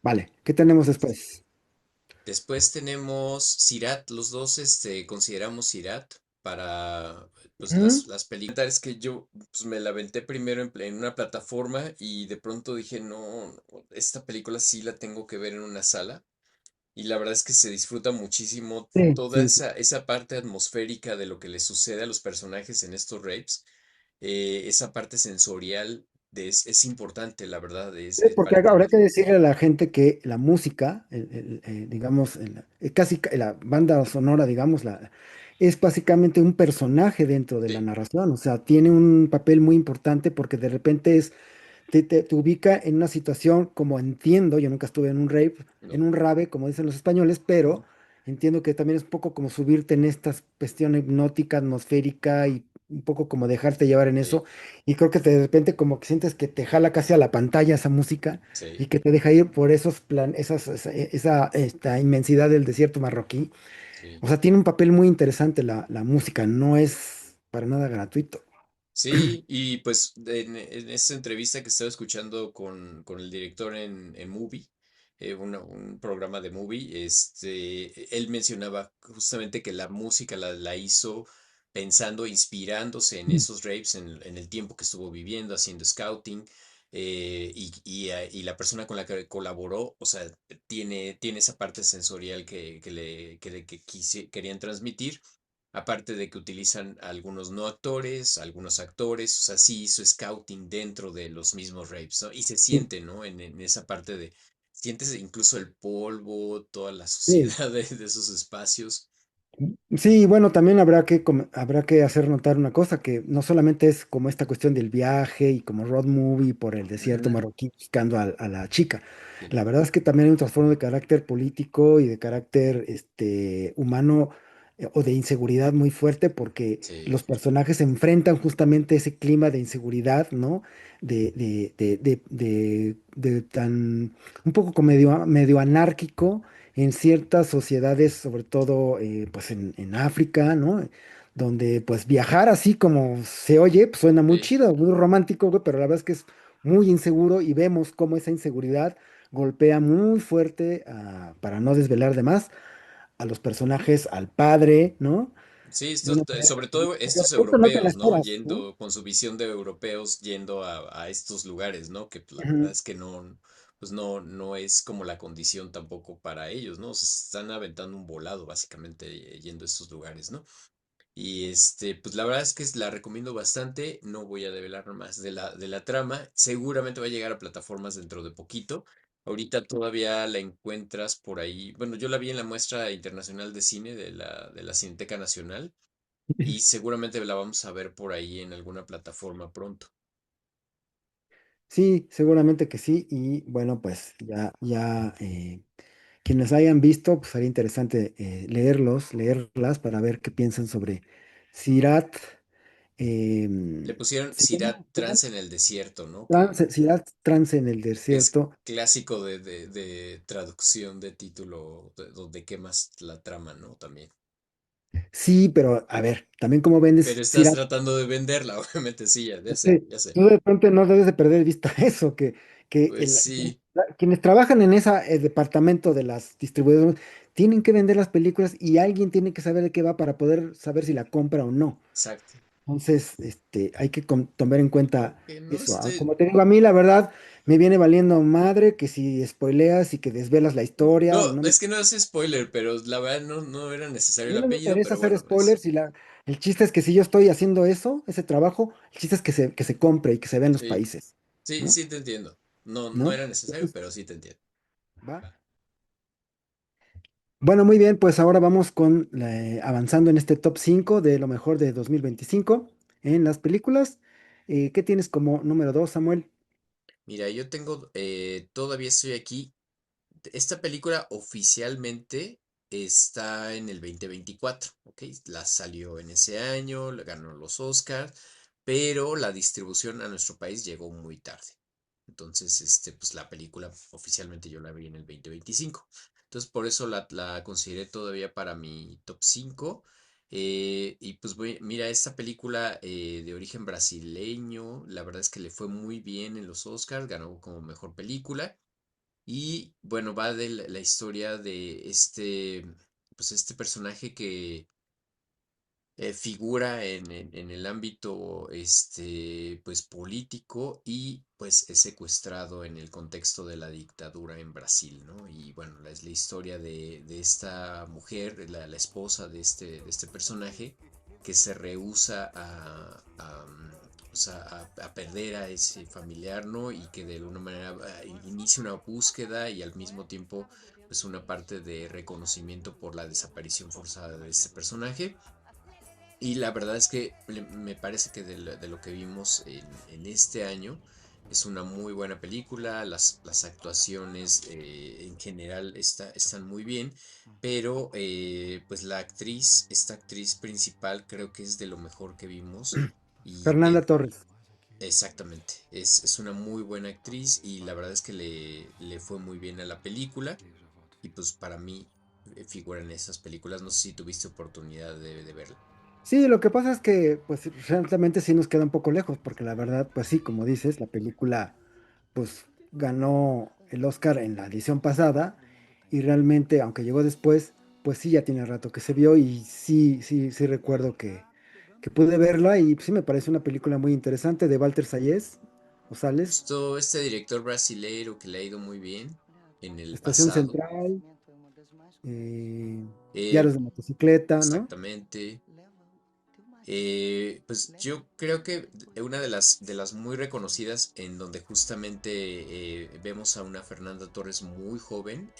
Vale, ¿qué tenemos después? Después tenemos Sirat, los dos consideramos Sirat para pues Ujú. las películas. Es que yo pues, me la aventé primero en una plataforma y de pronto dije, no, esta película sí la tengo que ver en una sala. Y la verdad es que se disfruta muchísimo Sí, toda sí, sí. esa parte atmosférica de lo que le sucede a los personajes en estos rapes. Esa parte sensorial es importante, la verdad, Sí, porque para habrá entender. que decirle a la gente que la música, digamos, la banda sonora, digamos, es básicamente un personaje dentro de la Sí, narración, o sea, tiene un papel muy importante porque de repente te ubica en una situación como entiendo, yo nunca estuve en un rave, en no, un rave, como dicen los españoles, pero entiendo que también es un poco como subirte en esta cuestión hipnótica, atmosférica y un poco como dejarte llevar en eso. sí, Y creo que de repente como que sientes que te jala casi a la pantalla esa música y sí, que te deja ir por esta inmensidad del desierto marroquí. sí. O sea, tiene un papel muy interesante la música, no es para nada gratuito. Sí, y pues en esta entrevista que estaba escuchando con el director en Movie, un programa de Movie, él mencionaba justamente que la música la hizo pensando, inspirándose en esos raves, en el tiempo que estuvo viviendo, haciendo scouting, y la persona con la que colaboró, o sea, tiene esa parte sensorial que querían transmitir. Aparte de que utilizan algunos no actores, algunos actores, o sea, sí hizo scouting dentro de los mismos rapes, ¿no? Y se Sí, siente, ¿no? En esa parte sientes incluso el polvo, toda la sí. suciedad de esos espacios. Sí, bueno, también habrá que hacer notar una cosa, que no solamente es como esta cuestión del viaje y como road movie por el desierto Ujú, marroquí buscando a la chica. sí, La verdad es que también hay un trasfondo de carácter político y de carácter humano, o de inseguridad muy fuerte porque sí, los personajes se enfrentan justamente a ese clima de inseguridad, ¿no? De tan, un poco como medio anárquico en ciertas sociedades, sobre todo pues en África, ¿no? Donde pues viajar así como se oye, pues suena muy sí. chido, muy romántico, güey, pero la verdad es que es muy inseguro y vemos cómo esa inseguridad golpea muy fuerte, para no desvelar de más, a los personajes, al padre, ¿no? Sí, De una sobre manera que todo de estos repente no te la europeos, ¿no? esperas, ¿no? Yendo con su visión de europeos, yendo a estos lugares, ¿no? Que pues, la verdad Ujú. es que no, pues no es como la condición tampoco para ellos, ¿no? Se están aventando un volado, básicamente, yendo a estos lugares, ¿no? Y pues la verdad es que la recomiendo bastante. No voy a develar más de la trama. Seguramente va a llegar a plataformas dentro de poquito. Ahorita todavía la encuentras por ahí. Bueno, yo la vi en la muestra internacional de cine de la Cineteca Nacional y seguramente la vamos a ver por ahí en alguna plataforma pronto. Sí, seguramente que sí. Y bueno, pues quienes hayan visto, pues sería interesante leerlas para ver qué piensan sobre Sirat. Le pusieron ¿Se llama? Ciudad Trance en el desierto, ¿no? Sirat Trance en el Que es desierto. clásico de traducción de título, donde quemas la trama, ¿no? También. Sí, pero a ver, también como Pero vendes estás Sirat. tratando de venderla, obviamente, sí, ya sé, Sí, ya sé. tú de repente no debes de perder de vista eso, que Pues sí, quienes trabajan en ese departamento de las distribuidoras tienen que vender las películas y alguien tiene que saber de qué va para poder saber si la compra o no. Exacto. Entonces, hay que tomar en cuenta Que no eso. estoy. Como te digo, a mí la verdad me viene valiendo madre que si spoileas y que desvelas la historia, No, no me, es que no es spoiler, pero la verdad no era a necesario el mí no me apellido, interesa pero hacer bueno, es. spoilers y el chiste es que si yo estoy haciendo eso, ese trabajo, el chiste es que se compre y que se vea en los Sí, países, sí, ¿no? sí te entiendo. No ¿No? era necesario, Entonces, pero sí te entiendo. va. Bueno, muy bien, pues ahora vamos con avanzando en este top 5 de lo mejor de 2025 en las películas. ¿Qué tienes como número 2, Samuel? Mira, yo tengo, todavía estoy aquí. Esta película oficialmente está en el 2024, ¿ok? La salió en ese año, le ganó los Oscars, pero la distribución a nuestro país llegó muy tarde. Entonces, pues la película oficialmente yo la vi en el 2025. Entonces, por eso la consideré todavía para mi top 5. Y pues mira, esta película de origen brasileño, la verdad es que le fue muy bien en los Oscars, ganó como mejor película. Y bueno, va de la historia de pues este personaje que figura en el ámbito, pues político y pues es secuestrado en el contexto de la dictadura en Brasil, ¿no? Y bueno, es la historia de esta mujer, la esposa de este personaje, que se rehúsa a perder a ese familiar, ¿no? Y que de alguna manera inicia una búsqueda y al mismo tiempo pues una parte de reconocimiento por la desaparición forzada de este personaje. Y la verdad es que me parece que de lo que vimos en este año es una muy buena película, las actuaciones en general están muy bien, pero pues esta actriz principal creo que es de lo mejor que vimos y Fernanda Torres. exactamente, es una muy buena actriz y la verdad es que le fue muy bien a la película y pues para mí figura en esas películas, no sé si tuviste oportunidad de verla. Sí, lo que pasa es que, pues, realmente sí nos queda un poco lejos, porque la verdad, pues sí, como dices, la película, pues, ganó el Oscar en la edición pasada, y realmente, aunque llegó después, pues sí, ya tiene rato que se vio, y sí, sí, sí recuerdo que pude verla, y sí me parece una película muy interesante de Walter Sayers, González, Justo este director brasileiro que le ha ido muy bien en el Estación pasado. Central, eh, Eh, Diarios de Motocicleta, ¿no? exactamente. Pues yo creo que una de las muy reconocidas en donde justamente vemos a una Fernanda Torres muy joven,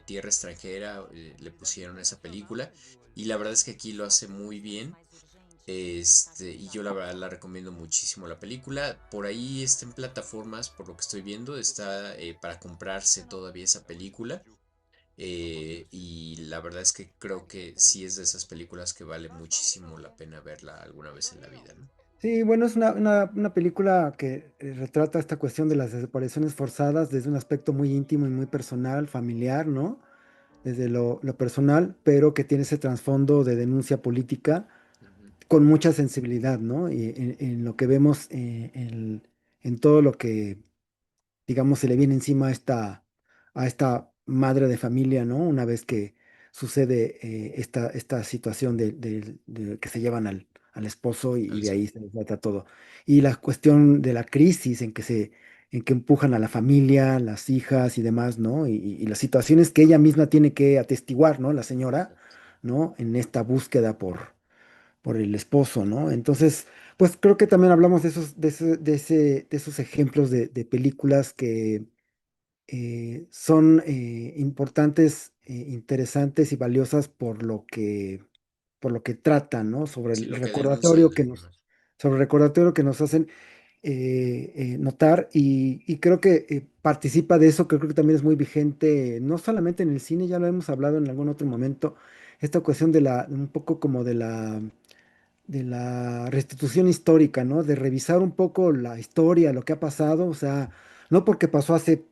Tierra extranjera, le pusieron esa película y la verdad es que aquí lo hace muy bien. Y yo la verdad la recomiendo muchísimo la película. Por ahí está en plataformas, por lo que estoy viendo, está para comprarse todavía esa película. Y la verdad es que creo que sí es de esas películas que vale muchísimo la pena verla alguna vez en la vida, ¿no? Sí, bueno, es una película que retrata esta cuestión de las desapariciones forzadas desde un aspecto muy íntimo y muy personal, familiar, ¿no? Desde lo personal, pero que tiene ese trasfondo de denuncia política Ujú. con mucha sensibilidad, ¿no? Y en lo que vemos en todo lo que digamos, se le viene encima a esta madre de familia, ¿no? Una vez que sucede esta situación de que se llevan al esposo y de ahí se trata todo. Y la cuestión de la crisis en que empujan a la familia, las hijas y demás, ¿no? Y las situaciones que ella misma tiene que atestiguar, ¿no? La señora, Exacto. ¿no? En esta búsqueda por el esposo, ¿no? Entonces, pues creo que también hablamos de de esos ejemplos de películas que son importantes, interesantes y valiosas por lo que tratan, ¿no? Sí, lo que denuncian además. Sobre el recordatorio que nos hacen notar y creo que participa de eso, que creo que también es muy vigente, no solamente en el cine, ya lo hemos hablado en algún otro momento, esta cuestión un poco como de la restitución histórica, ¿no? De revisar un poco la historia, lo que ha pasado, o sea, no porque pasó hace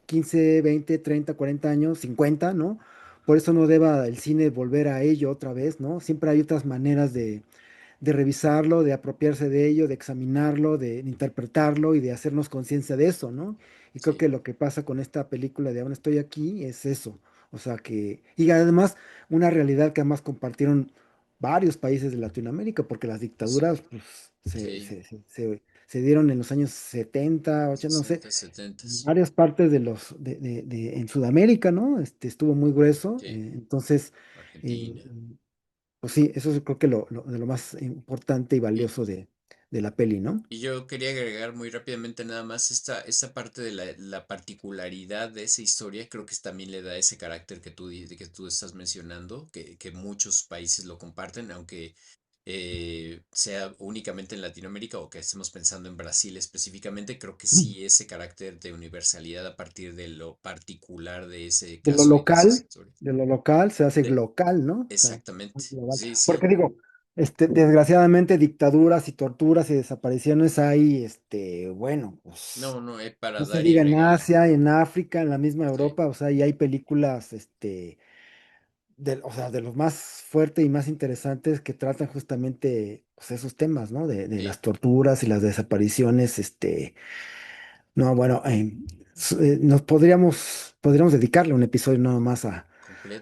15, 20, 30, 40 años, 50, ¿no? Por eso no deba el cine volver a ello otra vez, ¿no? Siempre hay otras maneras de revisarlo, de apropiarse de ello, de examinarlo, de interpretarlo y de hacernos conciencia de eso, ¿no? Y creo Sí, que lo que pasa con esta película de Aún estoy aquí es eso. O sea que, y además una realidad que además compartieron varios países de Latinoamérica, porque las Sí, dictaduras pues, sí, se dieron en los años 70 80 no sé, 60, 70, en varias partes en Sudamérica, ¿no? Estuvo muy grueso, sí, entonces, eh, Argentina. pues sí, eso es creo que de lo más importante y Y, valioso de la peli, ¿no? y yo quería agregar muy rápidamente nada más esta parte de la particularidad de esa historia, creo que también le da ese carácter que tú estás mencionando, que muchos países lo comparten, aunque sea únicamente en Latinoamérica o que estemos pensando en Brasil específicamente, creo que sí ese carácter de universalidad a partir de lo particular de ese de lo caso y de esas local, historias. de lo local se hace De, local, ¿no? O sea, exactamente, global. sí, sí. Porque digo, desgraciadamente dictaduras y torturas y desapariciones hay, bueno, pues No, no, es para no se dar y diga en regalar. Asia, en África, en la misma Sí, Europa, o sea, y hay películas, o sea, de los más fuertes y más interesantes que tratan justamente, pues, esos temas, ¿no? De sí, las torturas y las desapariciones, no, bueno, podríamos dedicarle un episodio nada más a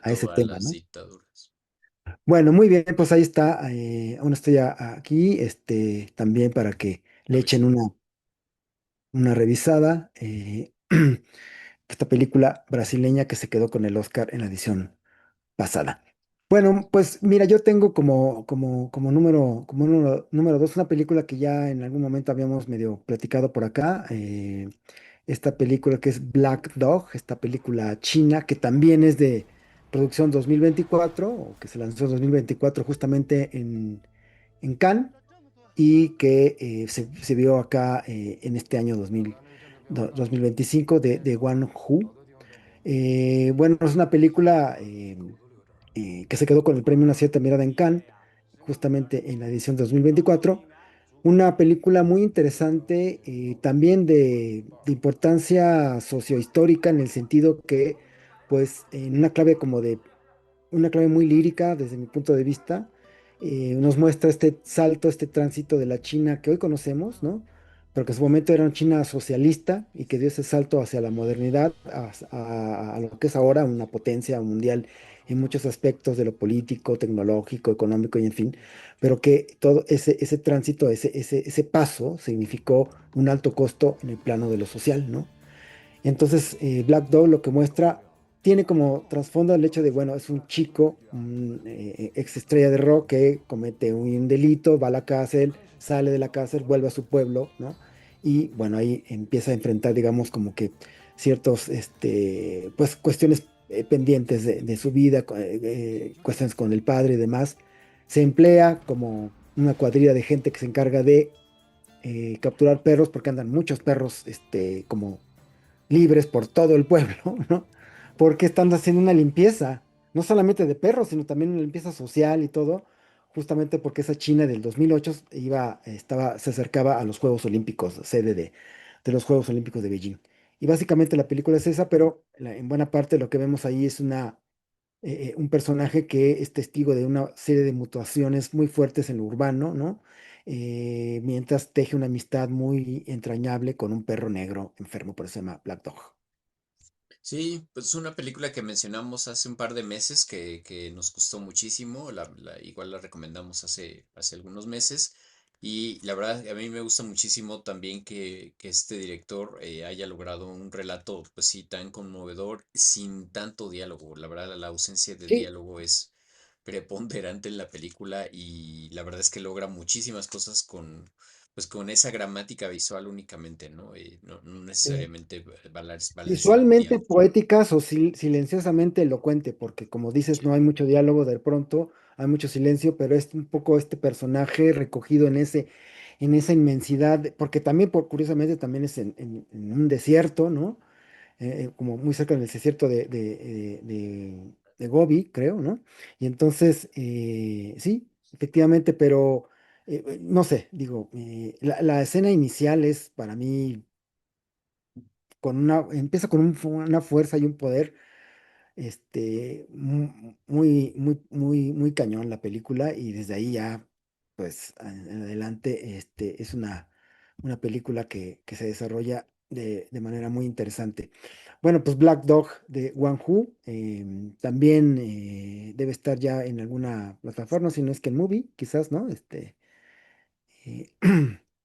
ese completo a tema, las ¿no? dictaduras. Bueno, muy bien, pues ahí está. Aún estoy aquí, también para que le echen Revisar. una revisada. Esta película brasileña que se quedó con el Oscar en la edición pasada. Bueno, pues mira, yo tengo como número dos una película que ya en algún momento habíamos medio platicado por acá. Esta película que es Black Dog, esta película china que también es de producción 2024 o que se lanzó en 2024 justamente en Cannes y que se vio acá en este año 2025 de Wang Hu. Bueno, es una película que se quedó con el premio Una cierta mirada en Cannes, justamente en la edición 2024. Una película muy interesante, también de importancia sociohistórica, en el sentido que, pues, en una clave muy lírica desde mi punto de vista, nos muestra este salto, este tránsito de la China que hoy conocemos, ¿no? Pero que en su momento era una China socialista y que dio ese salto hacia la modernidad, a lo que es ahora una potencia mundial en muchos aspectos de lo político, tecnológico, económico y en fin, pero que todo ese tránsito, ese paso significó un alto costo en el plano de lo social, ¿no? Entonces, Black Dog lo que muestra tiene como trasfondo el hecho de, bueno, es un chico, un ex estrella de rock que comete un delito, va a la cárcel, sale de la cárcel, vuelve a su pueblo, ¿no? Y bueno, ahí empieza a enfrentar, digamos, como que ciertos, pues, cuestiones pendientes de su vida, cuestiones con el padre y demás. Se emplea como una cuadrilla de gente que se encarga de capturar perros, porque andan muchos perros, como libres por todo el pueblo, ¿no? Porque están haciendo una limpieza, no solamente de perros, sino también una limpieza social y todo, justamente porque esa China del 2008 se acercaba a los Juegos Olímpicos, sede de los Juegos Olímpicos de Beijing. Y básicamente la película es esa, pero en buena parte lo que vemos ahí es un personaje que es testigo de una serie de mutaciones muy fuertes en lo urbano, ¿no? Mientras teje una amistad muy entrañable con un perro negro enfermo, por eso se llama Black Dog. Sí, pues es una película que mencionamos hace un par de meses que nos gustó muchísimo, igual la recomendamos hace algunos meses y la verdad a mí me gusta muchísimo también que este director haya logrado un relato pues sí tan conmovedor sin tanto diálogo, la verdad la ausencia de Sí, diálogo es preponderante en la película y la verdad es que logra muchísimas cosas pues con esa gramática visual únicamente, ¿no? No sí. necesariamente valerse de un Visualmente diálogo. poéticas o silenciosamente elocuente, porque como dices, Sí, no hay mucho diálogo, de pronto hay mucho silencio, pero es un poco este personaje recogido en esa inmensidad, porque también, curiosamente, también es en un desierto, ¿no? Como muy cerca del desierto de Gobi, creo, ¿no? Y entonces, sí, efectivamente, pero no sé, digo, la escena inicial es para mí empieza con una fuerza y un poder, muy, muy, muy, muy cañón la película y desde ahí ya, pues, en adelante, es una película que se desarrolla de manera muy interesante. Bueno, pues Black Dog de Wang Hu también debe estar ya en alguna plataforma, si no es que en Movie, quizás, ¿no? Eh,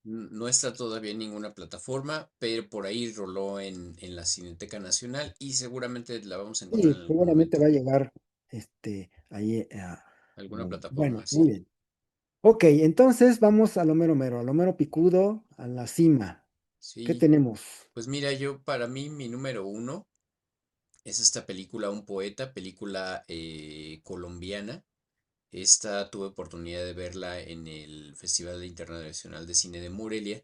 No está todavía en ninguna plataforma, pero por ahí roló en la Cineteca Nacional y seguramente la vamos a encontrar sí, en algún seguramente momento. va a llegar ahí Alguna bueno, plataforma, muy sí. bien. Ok, entonces vamos a lo mero picudo, a la cima. ¿Qué Sí, tenemos? pues mira, yo para mí mi número uno es esta película Un Poeta, película colombiana. Esta tuve oportunidad de verla en el Festival Internacional de Cine de Morelia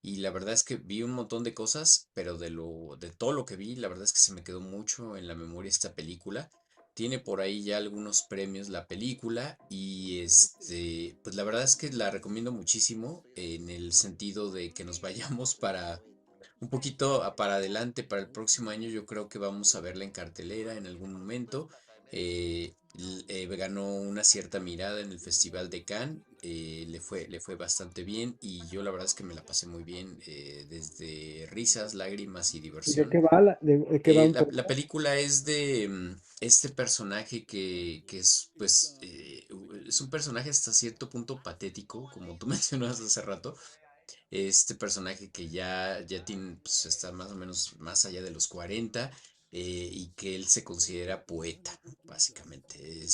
y la verdad es que vi un montón de cosas, pero de todo lo que vi, la verdad es que se me quedó mucho en la memoria esta película. Tiene por ahí ya algunos premios la película y pues la verdad es que la recomiendo muchísimo en el sentido de que nos vayamos para un poquito para adelante, para el próximo año, yo creo que vamos a verla en cartelera en algún momento. Ganó una cierta mirada en el Festival de Cannes, le fue bastante bien y yo la verdad es que me la pasé muy bien, desde risas, lágrimas y ¿Y de diversión. qué va, de qué va un La poco? película es de este personaje que es, pues, es un personaje hasta cierto punto patético, como tú mencionabas hace rato, este personaje que ya tiene, pues está más o menos más allá de los 40, y que él se considera poeta, ¿no? Básicamente.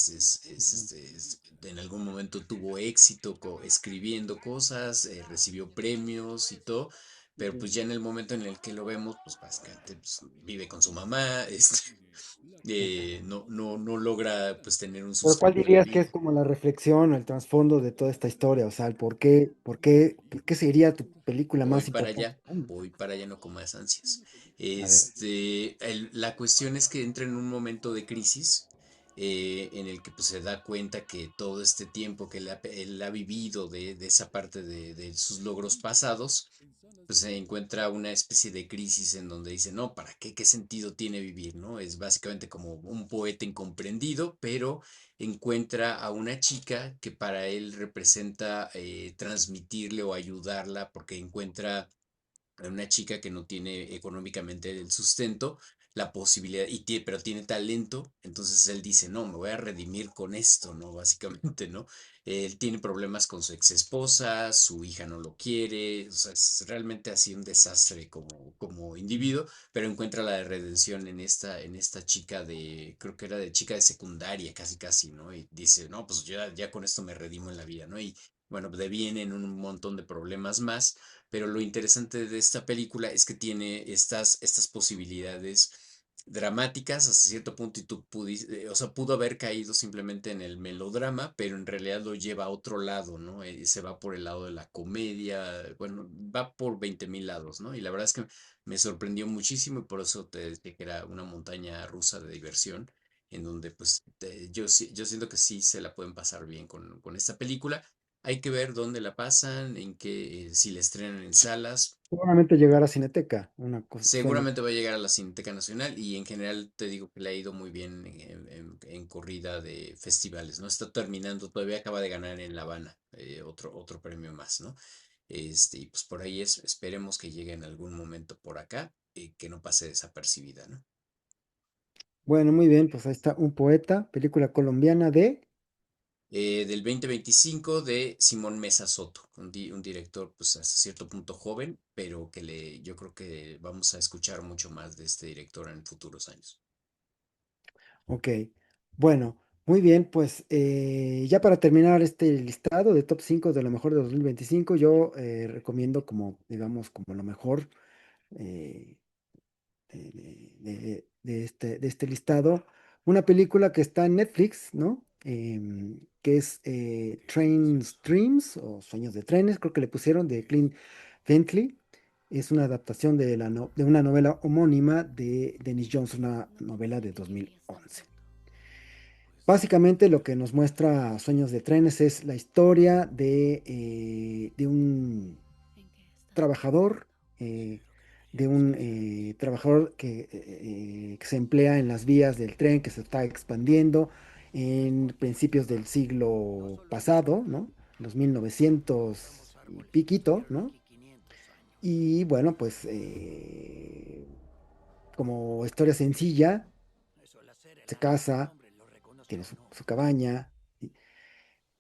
En algún momento tuvo éxito escribiendo cosas, recibió premios y todo. Pero Ujú. pues ya en el momento en el que lo vemos, pues básicamente pues, vive con su mamá, no logra pues tener un Pero ¿cuál sustento en la dirías que es vida. como la reflexión o el trasfondo de toda esta historia? O sea, el por qué sería tu película más importante? Voy para allá, no con más ansias. A ver, La cuestión es que entra en un momento de crisis, en el que pues, se da cuenta que todo este tiempo que él ha vivido de esa parte de sus logros pasados, pues se encuentra una especie de crisis en donde dice, no, ¿para qué? ¿Qué sentido tiene vivir? ¿No? Es básicamente como un poeta incomprendido, pero encuentra a una chica que para él representa, transmitirle o ayudarla porque encuentra a una chica que no tiene económicamente el sustento, la posibilidad, pero tiene talento, entonces él dice, no, me voy a redimir con esto, ¿no? Básicamente, ¿no? Él tiene problemas con su ex esposa, su hija no lo quiere, o sea, es realmente así un desastre como individuo, pero encuentra la redención en esta chica creo que era de chica de secundaria, casi casi, ¿no? Y dice, no, pues ya con esto me redimo en la vida, ¿no? Y bueno, devienen un montón de problemas más, pero lo interesante de esta película es que tiene estas posibilidades dramáticas hasta cierto punto y tú pudiste, o sea, pudo haber caído simplemente en el melodrama, pero en realidad lo lleva a otro lado, ¿no? Se va por el lado de la comedia, bueno, va por 20,000 lados, ¿no? Y la verdad es que me sorprendió muchísimo y por eso te decía que era una montaña rusa de diversión, en donde pues yo siento que sí se la pueden pasar bien con esta película. Hay que ver dónde la pasan, si la estrenan en salas. seguramente llegar a Cineteca, una cosa, suena. Seguramente va a llegar a la Cineteca Nacional y en general te digo que le ha ido muy bien en corrida de festivales, ¿no? Está terminando, todavía acaba de ganar en La Habana, otro premio más, ¿no? Y pues por ahí esperemos que llegue en algún momento por acá, que no pase desapercibida, ¿no? Bueno, muy bien, pues ahí está Un Poeta, película colombiana de... Del 2025 de Simón Mesa Soto, un director pues hasta cierto punto joven, pero yo creo que vamos a escuchar mucho más de este director en futuros años. Ok, bueno, muy bien, pues ya para terminar este listado de top 5 de lo mejor de 2025, yo recomiendo como, digamos, como lo mejor eh, de este listado, una película que está en Netflix, ¿no? Que es Trains Dreams o Sueños de Trenes, creo que le pusieron de Clint Bentley. Es una adaptación de una novela homónima de Dennis Jones, una novela de 2011. Básicamente lo que nos muestra Sueños de Trenes es la historia de un trabajador, trabajador que se emplea en las vías del tren que se está expandiendo en principios del siglo pasado, ¿no? Los 1900 y piquito, ¿no? Y bueno, pues como historia sencilla, se casa, tiene su cabaña,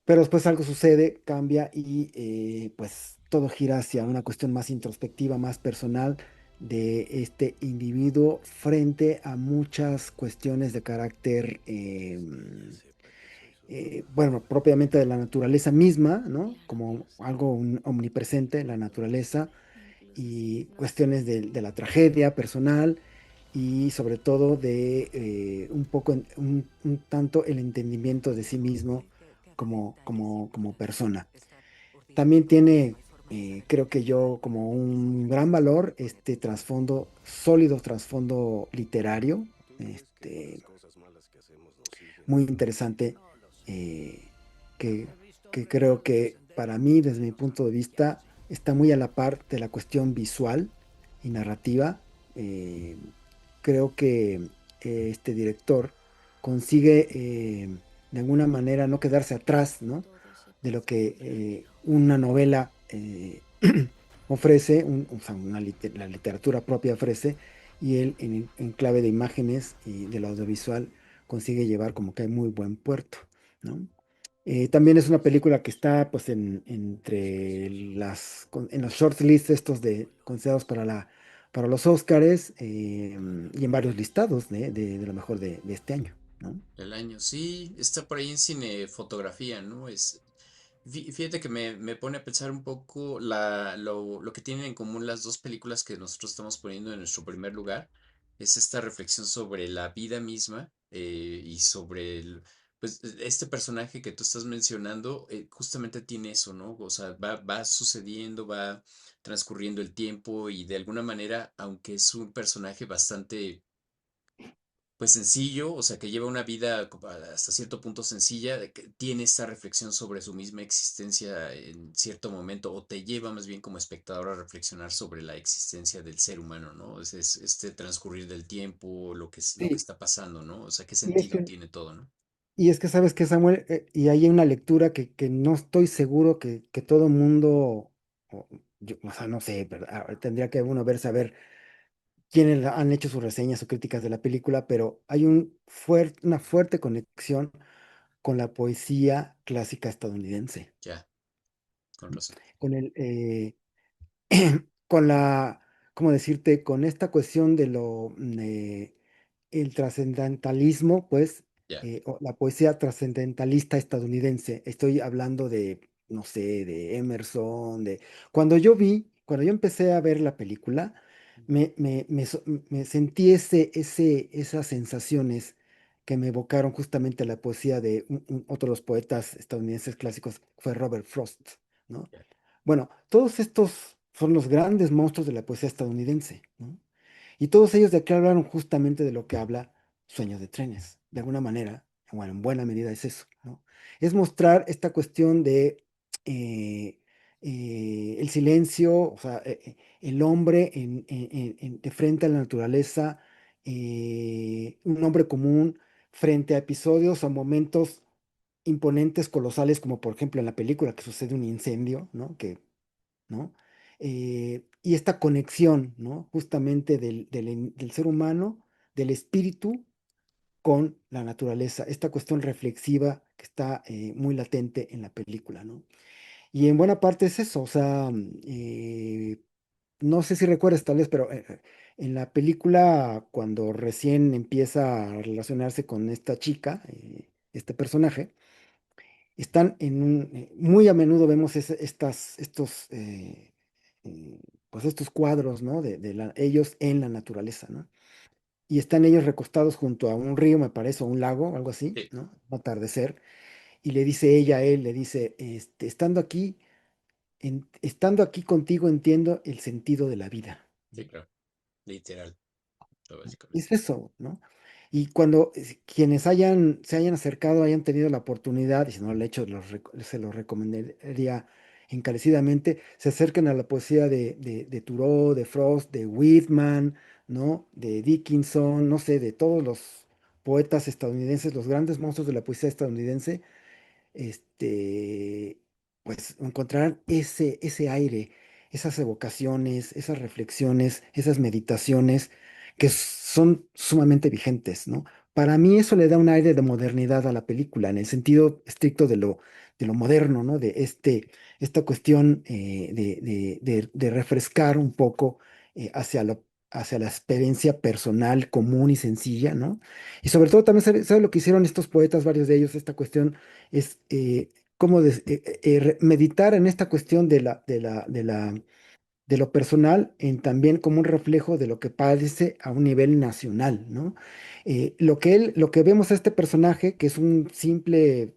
pero después algo sucede, cambia y pues todo gira hacia una cuestión más introspectiva, más personal de este individuo frente a muchas cuestiones de carácter, bueno, propiamente de la naturaleza misma, ¿no? Como algo omnipresente en la naturaleza y cuestiones de la tragedia personal y sobre todo de un poco, un tanto el entendimiento de sí mismo como persona. También tiene, creo que yo, como un gran valor este trasfondo, sólido trasfondo literario, este, muy interesante, eh, que, que creo que para mí, desde mi punto de vista, está muy a la par de la cuestión visual y narrativa. Eh, Creo que este director consigue de alguna manera no quedarse atrás, ¿no? De lo que una novela ofrece, o sea, la literatura propia ofrece, y él en clave de imágenes y del audiovisual consigue llevar como que hay muy buen puerto, ¿no? También es una película que está pues entre en los shortlists estos considerados para los Óscares y en varios listados de lo mejor de este año, ¿no? El año, sí, está por ahí en cine fotografía, ¿no? Fíjate que me pone a pensar un poco lo que tienen en común las dos películas que nosotros estamos poniendo en nuestro primer lugar. Es esta reflexión sobre la vida misma y sobre pues, este personaje que tú estás mencionando, justamente tiene eso, ¿no? O sea, va sucediendo, va transcurriendo el tiempo y de alguna manera, aunque es un personaje bastante pues sencillo, o sea, que lleva una vida hasta cierto punto sencilla, de que tiene esta reflexión sobre su misma existencia en cierto momento, o te lleva más bien como espectador a reflexionar sobre la existencia del ser humano, ¿no? Es este transcurrir del tiempo, lo que Sí, está pasando, ¿no? O sea, qué y es sentido que, tiene todo, ¿no? y es que sabes que Samuel, y hay una lectura que no estoy seguro que todo mundo, o sea, no sé, pero, tendría que uno ver, saber quiénes han hecho sus reseñas o críticas de la película, pero hay una fuerte conexión con la poesía clásica estadounidense, Ya, con razón. con con ¿cómo decirte? Con esta cuestión de el trascendentalismo, pues, Ya, o la poesía trascendentalista estadounidense. Estoy hablando no sé, de Emerson, cuando yo empecé a ver la película, me sentí esas sensaciones que me evocaron justamente la poesía de otro de los poetas estadounidenses clásicos, fue Robert Frost, ¿no? ya, Bueno, todos estos son los grandes monstruos de la poesía estadounidense, ¿no? Y todos ellos de qué hablaron justamente de lo que habla Sueños de Trenes. De alguna manera, bueno, en buena medida es eso, ¿no? Es mostrar esta cuestión de eh, el silencio, o sea, el hombre de frente a la naturaleza, un hombre común frente a episodios o momentos imponentes, colosales, como por ejemplo en la película que sucede un incendio, ¿no? ¿No? Y esta conexión, ¿no? Justamente del ser humano, del espíritu con la naturaleza, esta cuestión reflexiva que está muy latente en la película, ¿no? Y en buena parte es eso, o sea, no sé si recuerdas tal vez, pero en la película, cuando recién empieza a relacionarse con esta chica, este personaje, están muy a menudo vemos eh, pues estos cuadros, ¿no? Ellos en la naturaleza, ¿no? Y están ellos recostados junto a un río, me parece, o un lago, algo así, sí, ¿no? Un atardecer, y le dice ella a él, le dice, estando aquí contigo entiendo el sentido de la vida. sí, claro, literal, básicamente. Es eso, ¿no? Y cuando quienes se hayan acercado, hayan tenido la oportunidad, y si no lo he hecho, se los recomendaría encarecidamente, se acerquen a la poesía de Thoreau, de Frost, de Whitman, ¿no? De Dickinson, no sé, de todos los poetas estadounidenses, los grandes monstruos de la poesía estadounidense, este, pues encontrarán ese aire, esas evocaciones, esas reflexiones, esas meditaciones que son sumamente vigentes, ¿no? Para mí eso le da un aire de modernidad a la película, en el sentido estricto de lo moderno, ¿no? De esta cuestión de refrescar un poco hacia la experiencia personal, común y sencilla, ¿no? Y sobre todo también, ¿sabe lo que hicieron estos poetas, varios de ellos? Esta cuestión es cómo meditar en esta cuestión de lo personal, en también como un reflejo de lo que padece a un nivel nacional, ¿no? Lo que vemos a este personaje, que es un simple,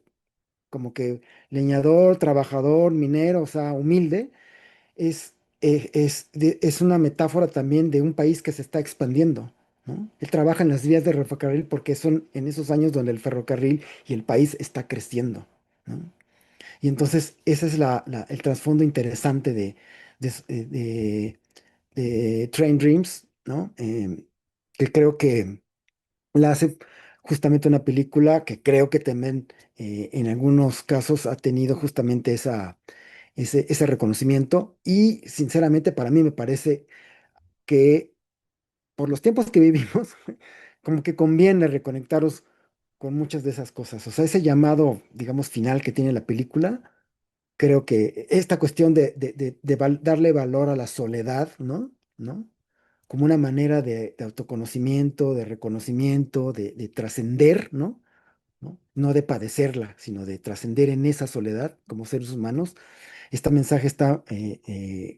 como que leñador, trabajador, minero, o sea, humilde, es una metáfora también de un país que se está expandiendo, ¿no? Él trabaja en las vías de ferrocarril porque son en esos años donde el ferrocarril y el país está creciendo, ¿no? Y entonces ese es el trasfondo interesante de, de- de Train Dreams, ¿no? Que creo que la hace justamente una película que creo que también en algunos casos ha tenido justamente ese reconocimiento y sinceramente para mí me parece que por los tiempos que vivimos, como que conviene reconectaros con muchas de esas cosas. O sea, ese llamado, digamos, final que tiene la película, creo que esta cuestión de darle valor a la soledad, ¿no? ¿No? Como una manera de autoconocimiento, de reconocimiento, de trascender, ¿no? ¿No? No de padecerla, sino de trascender en esa soledad como seres humanos. Este mensaje está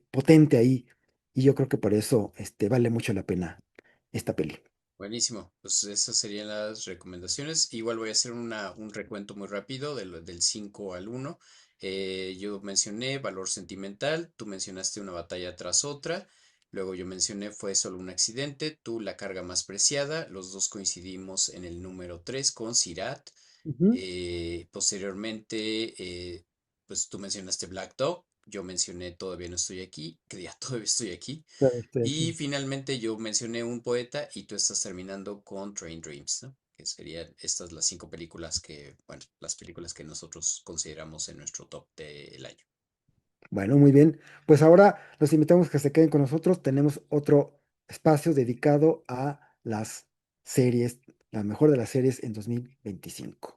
potente ahí y yo creo que por eso vale mucho la pena esta peli. Buenísimo, pues esas serían las recomendaciones. Igual voy a hacer un recuento muy rápido del 5 al 1. Yo mencioné valor sentimental, tú mencionaste una batalla tras otra, luego yo mencioné fue solo un accidente, tú la carga más preciada, los dos coincidimos en el número 3 con Sirat. Ujú. Posteriormente, pues tú mencionaste Black Dog, yo mencioné Todavía no estoy aquí, que ya todavía estoy aquí. Pero estoy Y aquí. finalmente yo mencioné un poeta y tú estás terminando con Train Dreams, ¿no? Que serían estas las 5 películas que, bueno, las películas que nosotros consideramos en nuestro top del año. Bueno, muy bien. Pues ahora los invitamos a que se queden con nosotros. Tenemos otro espacio dedicado a las series, la mejor de las series en 2025.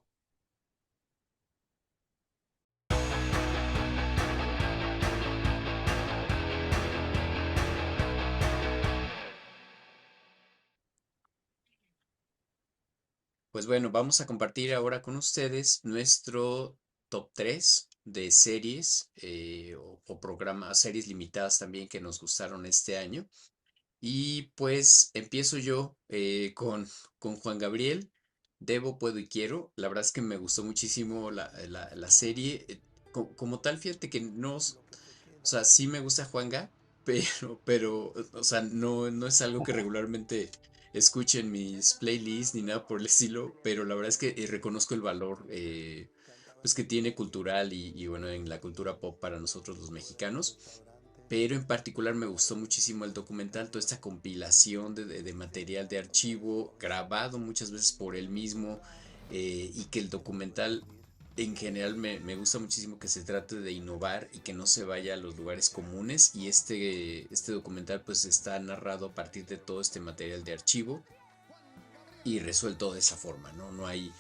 Pues bueno, vamos a compartir ahora con ustedes nuestro top 3 de series o programas, series limitadas también que nos gustaron este año. Y pues empiezo yo con Juan Gabriel, Debo, Puedo y Quiero. La verdad es que me gustó muchísimo la serie. Como tal, fíjate que no, o sea, sí me gusta Juanga, pero, o sea, no es algo que regularmente escuche en mis playlists ni nada por el estilo, pero la verdad es que reconozco el valor pues que tiene cultural y bueno, en la cultura pop para nosotros los mexicanos. Pero en particular me gustó muchísimo el documental, toda esta compilación de material de archivo grabado muchas veces por él mismo y que el documental en general me gusta muchísimo que se trate de innovar y que no se vaya a los lugares comunes y este documental pues está narrado a partir de todo este material de archivo y resuelto de esa forma, ¿no? No hay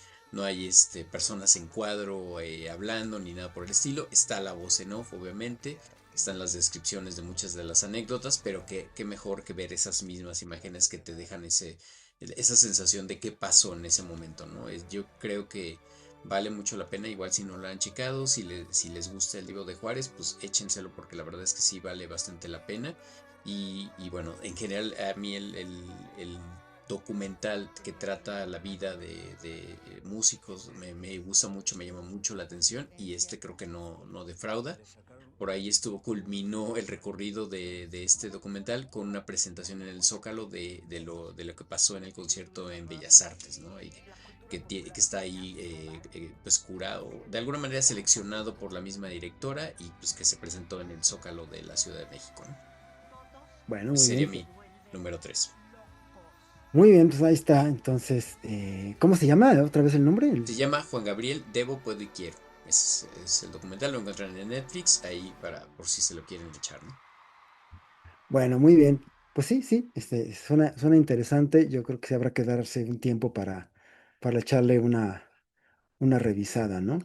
personas en cuadro hablando ni nada por el estilo. Está la voz en off, obviamente. Están las descripciones de muchas de las anécdotas, pero qué mejor que ver esas mismas imágenes que te dejan esa sensación de qué pasó en ese momento, ¿no? Yo creo que vale mucho la pena, igual si no lo han checado, si les gusta el libro de Juárez, pues échenselo porque la verdad es que sí vale bastante la pena. Y bueno, en general a mí el documental que trata la vida de músicos me gusta mucho, me llama mucho la atención y creo que no defrauda. Por ahí culminó el recorrido de este documental con una presentación en el Zócalo de lo que pasó en el concierto en Bellas Artes, ¿no? Que está ahí pues curado, de alguna manera seleccionado por la misma directora y pues que se presentó en el Zócalo de la Ciudad de México, ¿no? Bueno, Ese muy sería bien. mi número 3. Muy bien, pues ahí está. Entonces, ¿cómo se llama otra vez el nombre? Se llama Juan Gabriel, Debo, Puedo y Quiero. Es el documental, lo encuentran en Netflix, ahí por si se lo quieren echar, ¿no? Bueno, muy bien. Pues sí, sí, suena interesante. Yo creo que se habrá que darse un tiempo para echarle una revisada, ¿no?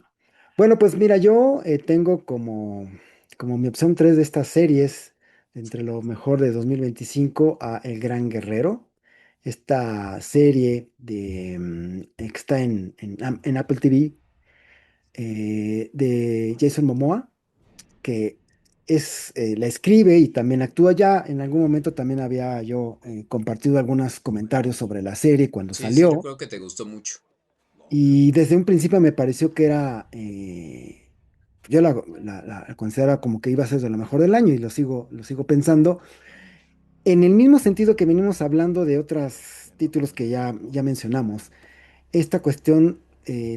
Bueno, pues mira, yo tengo como mi opción 3 de estas series, entre lo mejor de 2025 a El Gran Guerrero. Esta serie que está en Apple TV, de Jason Momoa, que la escribe y también actúa. Ya en algún momento también había yo compartido algunos comentarios sobre la serie cuando Sí, sí, salió, recuerdo que te gustó mucho. y desde un principio me pareció que era, yo la consideraba como que iba a ser de lo mejor del año, y lo sigo pensando, en el mismo sentido que venimos hablando de otros títulos que ya mencionamos. Esta cuestión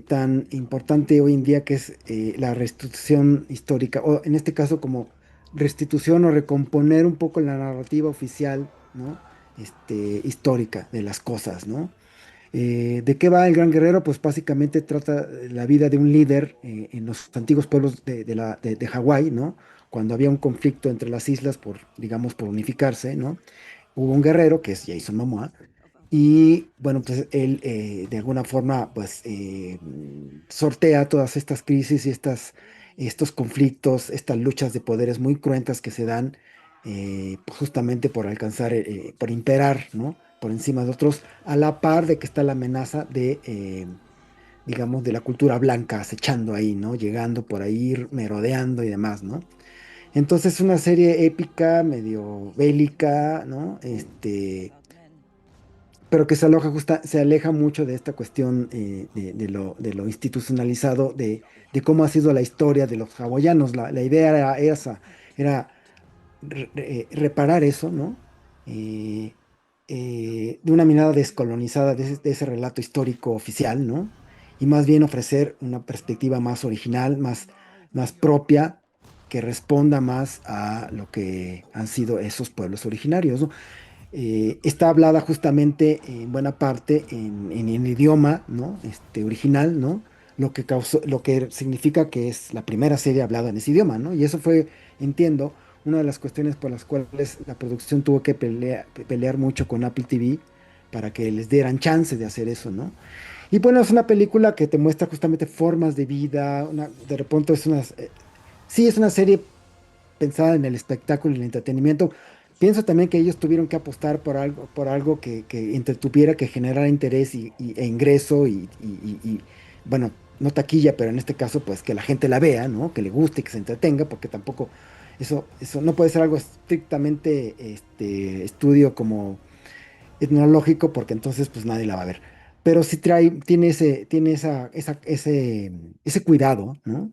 tan importante hoy en día, que es la restitución histórica, o en este caso como restitución o recomponer un poco la narrativa oficial, ¿no? Histórica de las cosas, ¿no? ¿De qué va El Gran Guerrero? Pues básicamente trata la vida de un líder en los antiguos pueblos de Hawái, ¿no? Cuando había un conflicto entre las islas por, digamos, por unificarse, ¿no? Hubo un guerrero, que es Jason Momoa, y bueno, pues él de alguna forma pues sortea todas estas crisis y estos conflictos, estas luchas de poderes muy cruentas que se dan pues, justamente por alcanzar, por imperar, ¿no? Por encima de otros, a la par de que está la amenaza digamos, de la cultura blanca acechando ahí, ¿no? Llegando por ahí, merodeando y demás, ¿no? Entonces, una serie épica, medio bélica, ¿no? Pero que se aleja mucho de esta cuestión de lo institucionalizado, de cómo ha sido la historia de los hawaianos. La idea era esa, era reparar eso, ¿no? Eh, de una mirada descolonizada de ese relato histórico oficial, ¿no? Y más bien ofrecer una perspectiva más original, más propia, que responda más a lo que han sido esos pueblos originarios, ¿no? Está hablada justamente en buena parte en el idioma, ¿no? Original, ¿no? Lo que significa que es la primera serie hablada en ese idioma, ¿no? Y eso fue, entiendo, una de las cuestiones por las cuales la producción tuvo que pelear mucho con Apple TV para que les dieran chance de hacer eso, ¿no? Y bueno, es una película que te muestra justamente formas de vida, de repente sí, es una serie pensada en el espectáculo y el entretenimiento. Pienso también que ellos tuvieron que apostar por algo que entretuviera, que generara interés e ingreso bueno, no taquilla, pero en este caso, pues que la gente la vea, ¿no? Que le guste y que se entretenga, porque tampoco eso no puede ser algo estrictamente estudio como etnológico, porque entonces pues nadie la va a ver. Pero sí tiene ese cuidado, ¿no?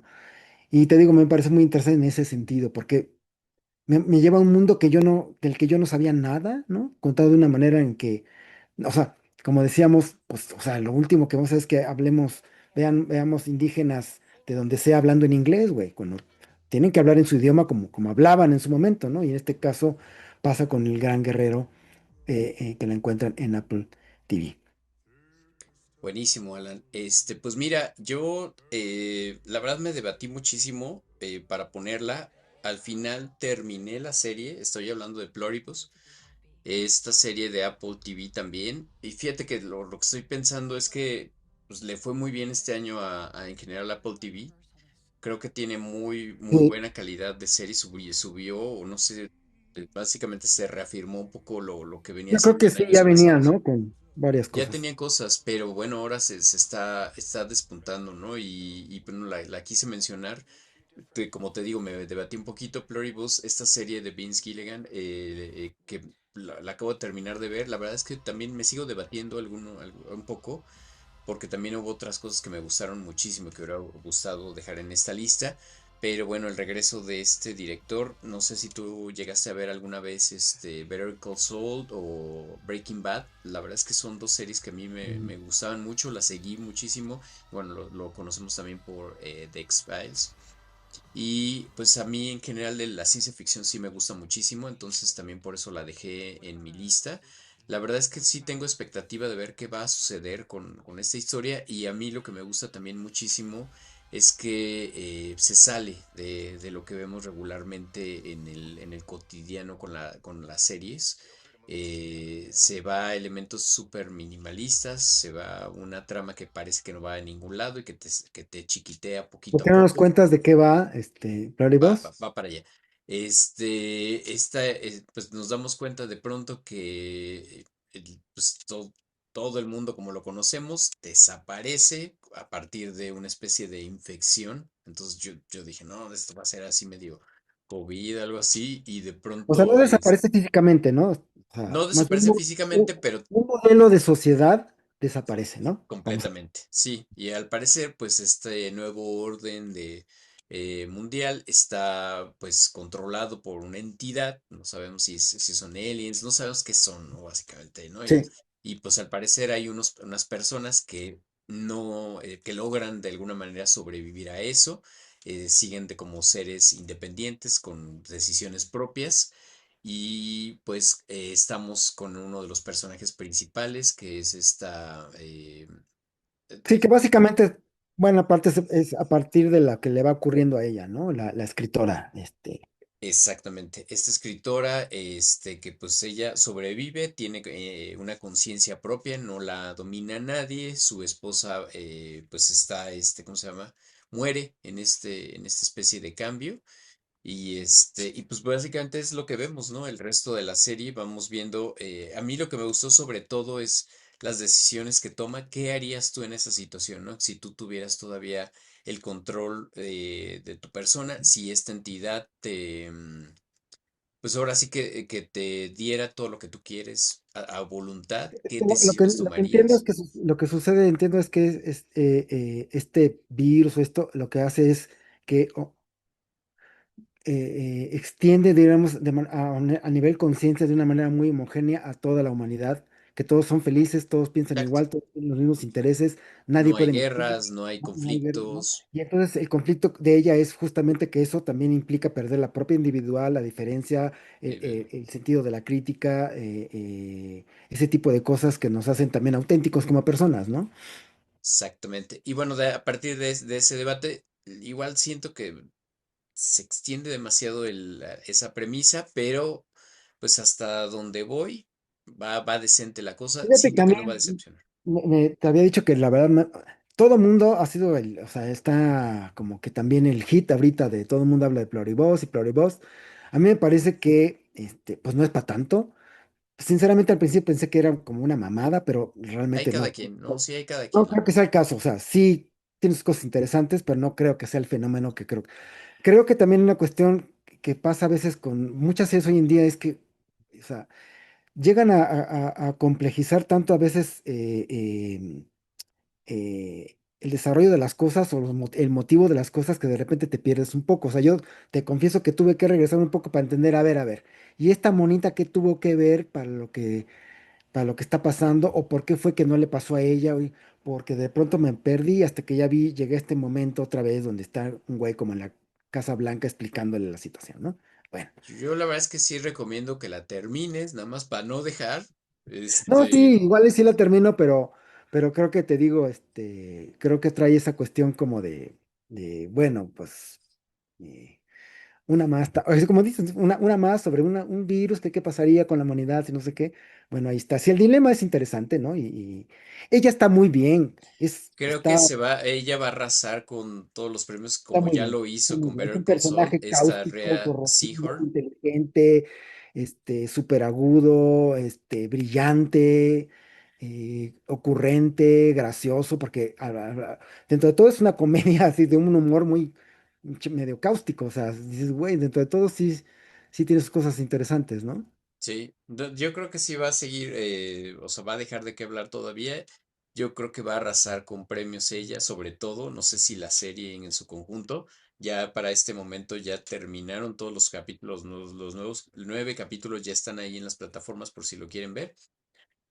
Y te digo, me parece muy interesante en ese sentido, porque me lleva a un mundo del que yo no sabía nada, ¿no? Contado de una manera en que, o sea, como decíamos, pues, o sea, lo último que vamos a hacer es que veamos indígenas de donde sea hablando en inglés, güey, cuando tienen que hablar en su idioma como hablaban en su momento, ¿no? Y en este caso pasa con el Gran Guerrero, que la encuentran en Apple TV. Buenísimo, Alan. Pues mira, yo la verdad me debatí muchísimo para ponerla. Al final terminé la serie, estoy hablando de Pluribus, esta serie de Apple TV también. Y fíjate que lo que estoy pensando es que pues, le fue muy bien este año en general Apple TV. Creo que tiene muy, muy Sí, buena calidad de serie, subió, o no sé, básicamente se reafirmó un poco lo que venía yo creo haciendo que en sí, ya años venía, pasados. ¿no? Con varias Ya cosas. tenía cosas, pero bueno, ahora se está despuntando, ¿no? Y bueno, la quise mencionar. Como te digo, me debatí un poquito. Pluribus, esta serie de Vince Gilligan, que la acabo de terminar de ver. La verdad es que también me sigo debatiendo un poco, porque también hubo otras cosas que me gustaron muchísimo, que hubiera gustado dejar en esta lista. Pero bueno, el regreso de este director, no sé si tú llegaste a ver alguna vez Better Call Saul o Breaking Bad. La verdad es que son dos series que a mí me gustaban mucho, las seguí muchísimo. Bueno, lo conocemos también por The X-Files. Y pues a mí en general de la ciencia ficción sí me gusta muchísimo, entonces también por eso la dejé en mi lista. La verdad es que sí tengo expectativa de ver qué va a suceder con esta historia, y a mí lo que me gusta también muchísimo es que se sale de lo que vemos regularmente en el cotidiano con las series. Se va a elementos súper minimalistas, se va a una trama que parece que no va a ningún lado y que te chiquitea ¿Por poquito qué a no nos poco. cuentas de qué va Pluribus? Va para allá. Pues nos damos cuenta de pronto que pues, todo el mundo como lo conocemos desaparece a partir de una especie de infección. Entonces yo dije, no, esto va a ser así medio COVID, algo así, y de O sea, no pronto desaparece físicamente, ¿no? O no sea, más bien desaparece físicamente, pero un modelo de sociedad desaparece, ¿no? Vamos a... completamente, sí. Y al parecer, pues este nuevo orden de mundial está pues controlado por una entidad. No sabemos si son aliens, no sabemos qué son, ¿no? Básicamente, ¿no? Sí. Y, pues al parecer hay unas personas que no, que logran de alguna manera sobrevivir a eso. Siguen de como seres independientes con decisiones propias. Y pues estamos con uno de los personajes principales, que es esta Sí, que básicamente, bueno, aparte es a partir de la que le va ocurriendo a ella, ¿no? La escritora, exactamente. Esta escritora, que pues ella sobrevive, tiene una conciencia propia, no la domina nadie. Su esposa, pues está, ¿cómo se llama? Muere en esta especie de cambio. Y pues básicamente es lo que vemos, ¿no? El resto de la serie vamos viendo, a mí lo que me gustó sobre todo es las decisiones que toma. ¿Qué harías tú en esa situación, ¿no? Si tú tuvieras todavía el control de tu persona, si esta entidad pues ahora sí que te diera todo lo que tú quieres a voluntad, ¿qué decisiones Lo que entiendo es tomarías? que lo que sucede, entiendo es que este virus o esto lo que hace es que extiende, digamos, a nivel conciencia de una manera muy homogénea a toda la humanidad, que todos son felices, todos piensan Exacto. igual, todos tienen los mismos intereses, nadie No hay puede mentir, guerras, no hay no hay guerra, ¿no? conflictos. Y entonces el conflicto de ella es justamente que eso también implica perder la propia individual, la diferencia, el sentido de la crítica, ese tipo de cosas que nos hacen también auténticos como personas, ¿no? Exactamente. Y bueno, a partir de ese debate, igual siento que se extiende demasiado esa premisa, pero pues hasta donde voy va decente la cosa. Fíjate que Siento a que mí no va a decepcionar. te había dicho que la verdad, todo mundo ha sido o sea, está como que también el hit ahorita de todo el mundo habla de Pluribus y Pluribus. A mí me parece que, pues no es para tanto. Sinceramente al principio pensé que era como una mamada, pero Hay realmente cada no. quien, ¿no? Sí, hay cada No quien. creo que sea el caso. O sea, sí tiene sus cosas interesantes, pero no creo que sea el fenómeno que creo. Creo que también una cuestión que pasa a veces con muchas series hoy en día es que, o sea, llegan a complejizar tanto a veces el desarrollo de las cosas o el motivo de las cosas que de repente te pierdes un poco. O sea, yo te confieso que tuve que regresar un poco para entender, a ver, ¿y esta monita qué tuvo que ver para lo que está pasando o por qué fue que no le pasó a ella? Porque de pronto me perdí hasta que ya vi, llegué a este momento otra vez donde está un güey como en la Casa Blanca explicándole la situación, ¿no? Bueno. Yo la verdad es que sí recomiendo que la termines, nada más para no dejar. No, Este, sí, igual y sí la termino, pero creo que te digo, creo que trae esa cuestión como bueno, pues, eh, una más, o sea, como dices, una más sobre un virus, que qué pasaría con la humanidad, si no sé qué. Bueno, ahí está. Sí, el dilema es interesante, ¿no? Y ella está muy bien, creo que ella va a arrasar con todos los premios está como muy ya bien, lo está hizo muy con bien. Es Better un Call Saul, personaje esta cáustico, Rhea corrosivo, Seehorn. inteligente, súper agudo, brillante, ocurrente, gracioso, porque dentro de todo es una comedia así de un humor muy medio cáustico, o sea, dices, güey, dentro de todo sí, sí tiene sus cosas interesantes, ¿no? Sí, yo creo que sí va a seguir, o sea, va a dejar de qué hablar todavía. Yo creo que va a arrasar con premios ella, sobre todo. No sé si la serie en su conjunto. Ya para este momento ya terminaron todos los capítulos, los nuevos 9 capítulos ya están ahí en las plataformas por si lo quieren ver.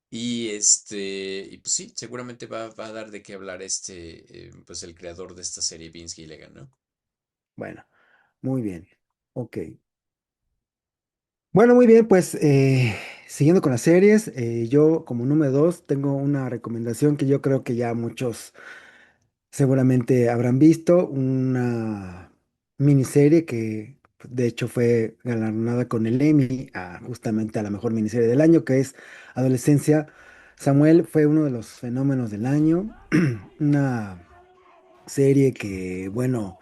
Y pues sí, seguramente va a dar de qué hablar pues el creador de esta serie, Vince Gilligan, ¿no? Bueno, muy bien, ok. Bueno, muy bien, pues siguiendo con las series, yo como número 2 tengo una recomendación que yo creo que ya muchos seguramente habrán visto una miniserie que de hecho fue galardonada con el Emmy justamente a la mejor miniserie del año, que es Adolescencia. Samuel fue uno de los fenómenos del año, una serie que, bueno,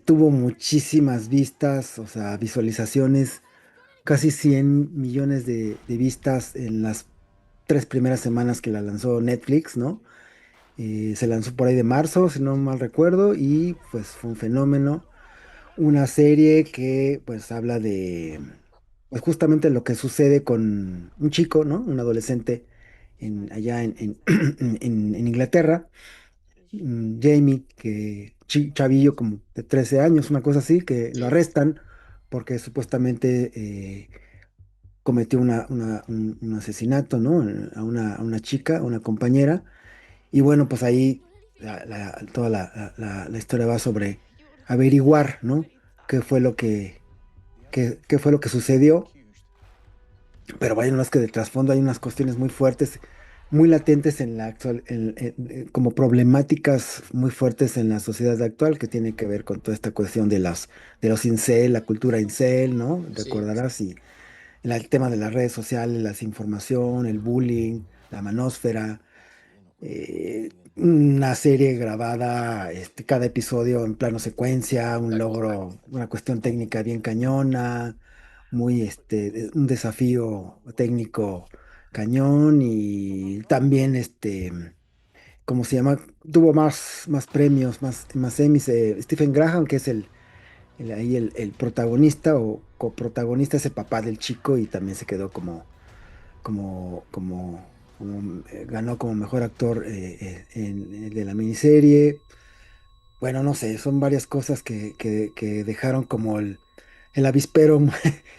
tuvo muchísimas vistas, o sea, visualizaciones, casi 100 millones de vistas en las 3 primeras semanas que la lanzó Netflix, ¿no? Se lanzó por ahí de marzo, si no mal recuerdo, y pues fue un fenómeno. Una serie que pues habla de pues, justamente lo que sucede con un chico, ¿no? Un adolescente allá en Inglaterra, Jamie, chavillo como de 13 años, una cosa así, que lo Sí, arrestan porque supuestamente cometió un asesinato, ¿no? A una chica, a una compañera. Y bueno, pues ahí toda la historia va sobre averiguar, ¿no? ¿Qué fue lo qué fue lo que sucedió? Pero vaya, no es que de trasfondo hay unas cuestiones muy fuertes, muy latentes en la actual, como problemáticas muy fuertes en la sociedad actual que tiene que ver con toda esta cuestión de los incel, la cultura incel, ¿no? sí, Recordarás y el tema de las redes sociales, la desinformación, el bullying, la manósfera, una serie grabada, cada episodio en plano secuencia, un exacto. logro, una cuestión técnica bien cañona, muy un desafío técnico cañón y también ¿cómo se llama? Tuvo más premios, más Emmys. Stephen Graham, que es el protagonista o coprotagonista, es el papá del chico y también se quedó ganó como mejor actor de la miniserie. Bueno, no sé, son varias cosas que dejaron como el avispero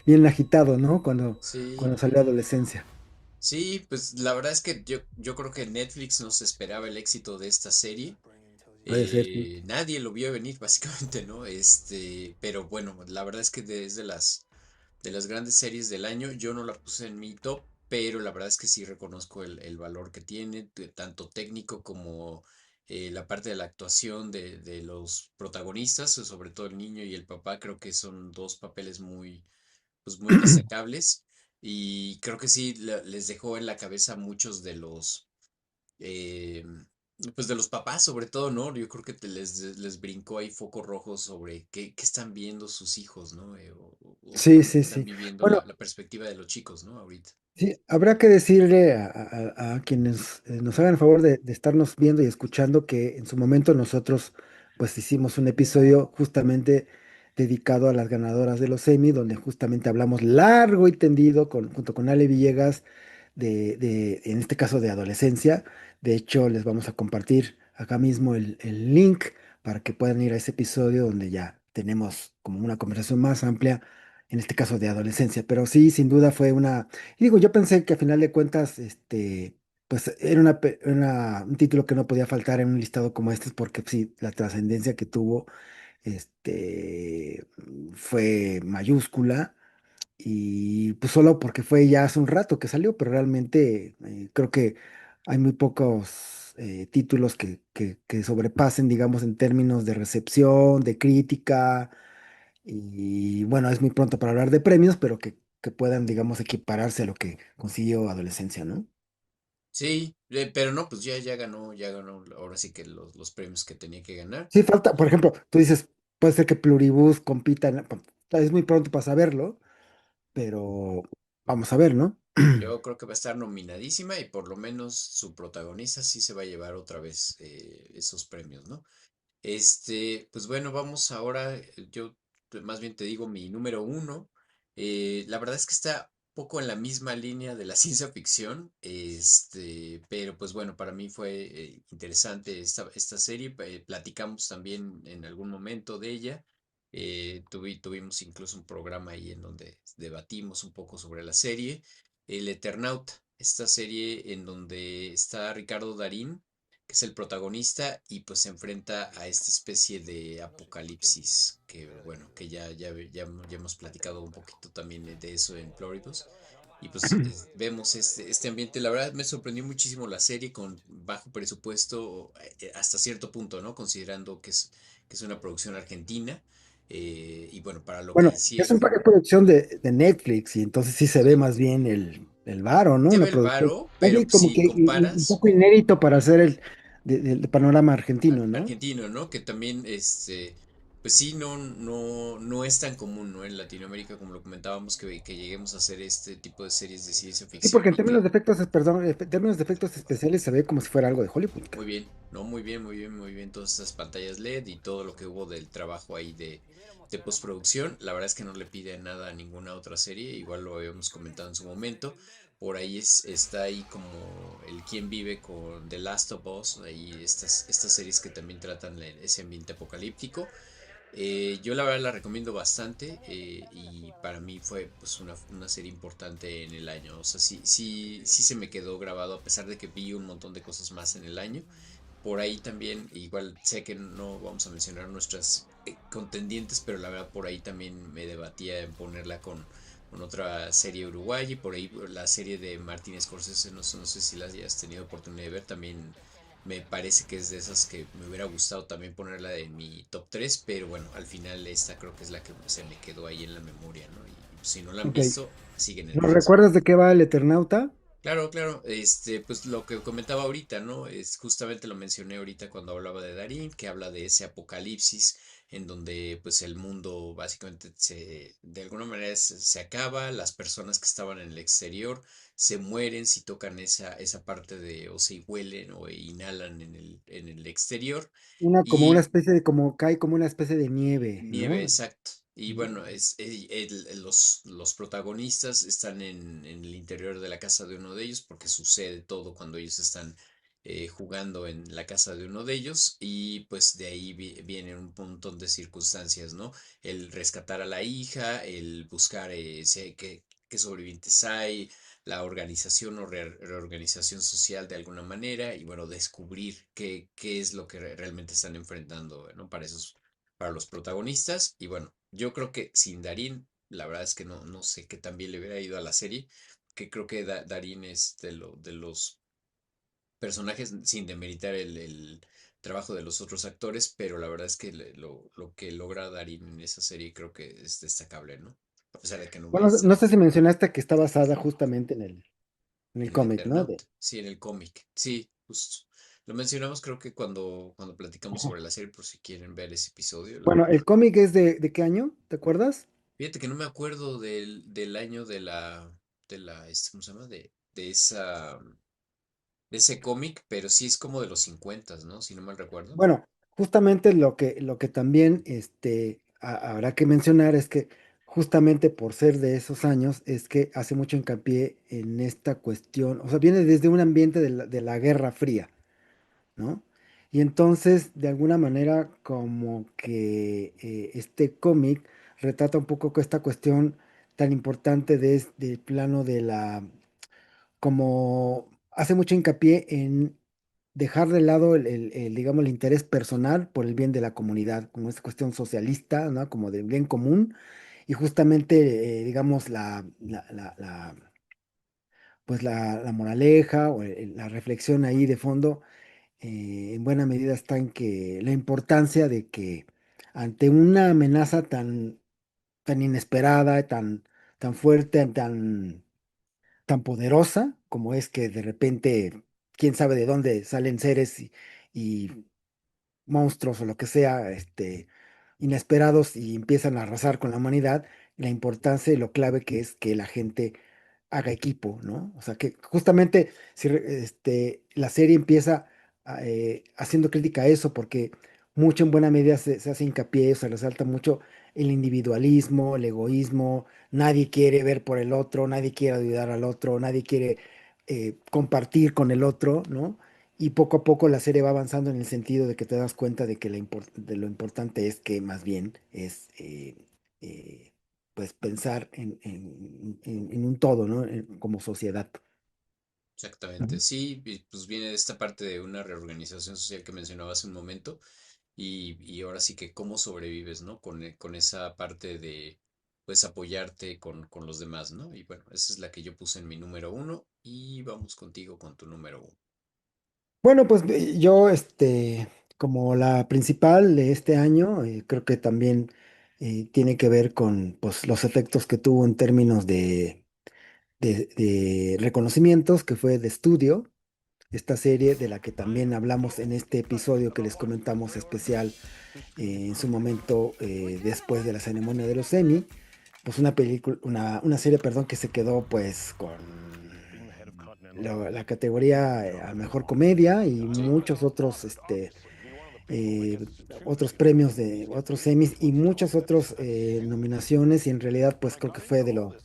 bien agitado, ¿no? Sí, Cuando salió adolescencia. sí, pues la verdad es que yo creo que Netflix no se esperaba el éxito de esta serie. Puede ser. Nadie lo vio venir, básicamente, ¿no? Pero bueno, la verdad es que es de las grandes series del año. Yo no la puse en mi top, pero la verdad es que sí reconozco el valor que tiene, tanto técnico como la parte de la actuación de los protagonistas, sobre todo el niño y el papá. Creo que son dos papeles pues muy destacables. Y creo que sí les dejó en la cabeza a muchos eh, pues de los papás, sobre todo, ¿no? Yo creo que les brincó ahí foco rojo sobre qué están viendo sus hijos, ¿no? O Sí, cómo sí, están sí. viviendo Bueno, la perspectiva de los chicos, ¿no? Ahorita. sí, habrá que decirle a quienes nos hagan el favor de estarnos viendo y escuchando que en su momento nosotros pues hicimos un episodio justamente dedicado a las ganadoras de los Emmy, donde justamente hablamos largo y tendido junto con Ale Villegas en este caso de adolescencia. De hecho, les vamos a compartir acá mismo el link para que puedan ir a ese episodio donde ya tenemos como una conversación más amplia, en este caso de adolescencia. Pero sí, sin duda fue y digo, yo pensé que a final de cuentas, pues era un título que no podía faltar en un listado como este, porque sí, la trascendencia que tuvo, fue mayúscula. Y pues solo porque fue ya hace un rato que salió, pero realmente creo que hay muy pocos títulos que sobrepasen, digamos, en términos de recepción, de crítica, y bueno, es muy pronto para hablar de premios, pero que puedan, digamos, equipararse a lo que consiguió Adolescencia, ¿no? Sí, pero no, pues ya ganó ahora sí que los premios que tenía que ganar. Sí, falta, por ejemplo, tú dices, puede ser que Pluribus compita, es muy pronto para saberlo, pero vamos a ver, ¿no? Yo creo que va a estar nominadísima y por lo menos su protagonista sí se va a llevar otra vez esos premios, ¿no? Pues bueno, vamos ahora, yo más bien te digo mi número uno. La verdad es que está poco en la misma línea de la ciencia ficción, pero pues bueno, para mí fue interesante esta serie. Platicamos también en algún momento de ella. Tuvimos incluso un programa ahí en donde debatimos un poco sobre la serie. El Eternauta, esta serie en donde está Ricardo Darín, que es el protagonista y pues se enfrenta a esta especie de apocalipsis que bueno, que ya hemos platicado un poquito también de eso en Pluribus. y pues vemos este ambiente. La verdad me sorprendió muchísimo la serie con bajo presupuesto hasta cierto punto, ¿no? Considerando que es una producción argentina. Y bueno, para lo que Bueno, es un hicieron, parque de producción de Netflix y entonces sí se ve sí, más bien el varo, ¿no? se ve Una el producción varo, pero casi como si que un comparas poco inédito para hacer del panorama argentino, ¿no? argentino, ¿no? Que también, pues sí, no es tan común, ¿no? En Latinoamérica, como lo comentábamos, que lleguemos a hacer este tipo de series de ciencia Sí, porque ficción en y términos que de efectos, perdón, en términos de efectos especiales se ve como si fuera algo de Hollywood, muy cara. bien, ¿no? Muy bien, muy bien, muy bien. Todas esas pantallas LED y todo lo que hubo del trabajo ahí de postproducción. La verdad es que no le pide nada a ninguna otra serie. Igual lo habíamos comentado en su momento. Por ahí está ahí como el Quién vive con The Last of Us. Ahí estas series que también tratan ese ambiente apocalíptico. Yo la verdad la recomiendo bastante y para mí fue pues una serie importante en el año. O sea, sí se me quedó grabado a pesar de que vi un montón de cosas más en el año. Por ahí también, igual sé que no vamos a mencionar nuestras contendientes, pero la verdad por ahí también me debatía en ponerla con otra serie uruguaya y por ahí la serie de Martin Scorsese, no sé si la hayas tenido oportunidad de ver, también me parece que es de esas que me hubiera gustado también ponerla en mi top 3 pero bueno, al final esta creo que es la que se me quedó ahí en la memoria, ¿no? Y si no la han Ok. visto, sigue en ¿Nos Netflix. recuerdas de qué va el Eternauta? Claro, claro, pues lo que comentaba ahorita, ¿no? Es justamente lo mencioné ahorita cuando hablaba de Darín, que habla de ese apocalipsis en donde pues el mundo básicamente de alguna manera se acaba, las personas que estaban en el exterior se mueren si tocan esa parte o se huelen o inhalan en el exterior Una como una y especie de, como cae como una especie de nieve, nieve, ¿no? exacto. Y bueno, los protagonistas están en el interior de la casa de uno de ellos porque sucede todo cuando ellos están jugando en la casa de uno de ellos y pues de ahí vienen un montón de circunstancias, ¿no? El rescatar a la hija, el buscar qué sobrevivientes hay, la organización o reorganización social de alguna manera y bueno, descubrir qué es lo que realmente están enfrentando, ¿no? Para los protagonistas. Y bueno, yo creo que sin Darín, la verdad es que no sé qué tan bien le hubiera ido a la serie, que creo que Darín es de los personajes, sin demeritar el trabajo de los otros actores, pero la verdad es que lo que logra Darín en esa serie creo que es destacable, ¿no? A pesar de que no vi Bueno, esta no sé si mencionaste que está basada justamente en el en el cómic, ¿no? Eternauta, sí, en el cómic, sí, justo. Lo mencionamos creo que cuando platicamos sobre la serie, por si quieren ver ese episodio, Bueno, el cómic es de qué año, ¿te acuerdas? fíjate que no me acuerdo del año ¿cómo se llama? De ese cómic, pero sí es como de los 50, ¿no? Si no mal recuerdo. Bueno, justamente lo que también habrá que mencionar es que justamente por ser de esos años es que hace mucho hincapié en esta cuestión, o sea, viene desde un ambiente de la Guerra Fría, ¿no? Y entonces, de alguna manera, como que este cómic retrata un poco que esta cuestión tan importante del plano como hace mucho hincapié en dejar de lado digamos, el interés personal por el bien de la comunidad, como esta cuestión socialista, ¿no? Como del bien común, y justamente, digamos, pues la moraleja o la reflexión ahí de fondo, en buena medida está en que la importancia de que ante una amenaza tan inesperada, tan fuerte, tan poderosa como es que de repente, quién sabe de dónde salen seres y monstruos o lo que sea, inesperados y empiezan a arrasar con la humanidad, la importancia y lo clave que es que la gente haga equipo, ¿no? O sea, que justamente si la serie empieza haciendo crítica a eso, porque mucho en buena medida se hace hincapié, se resalta mucho el individualismo, el egoísmo, nadie quiere ver por el otro, nadie quiere ayudar al otro, nadie quiere compartir con el otro, ¿no? Y poco a poco la serie va avanzando en el sentido de que te das cuenta de que de lo importante es que más bien es eh, pues pensar en un todo, ¿no? Como sociedad. Exactamente, Ujú. sí, y pues viene de esta parte de una reorganización social que mencionaba hace un momento y ahora sí que cómo sobrevives, ¿no? Con esa parte pues apoyarte con los demás, ¿no? Y bueno, esa es la que yo puse en mi número uno y vamos contigo con tu número uno. Bueno, pues yo, como la principal de este año, creo que también tiene que ver con pues, los efectos que tuvo en términos de reconocimientos, que fue de estudio, esta serie de la que también hablamos en este episodio que les comentamos especial en su momento después de la ceremonia de los Emmy, pues una película, una serie, perdón, que se quedó pues con la categoría a mejor comedia y Sí, muchos otros, eh, otros premios de otros Emmys y muchas otras nominaciones y en realidad pues creo que fue de lo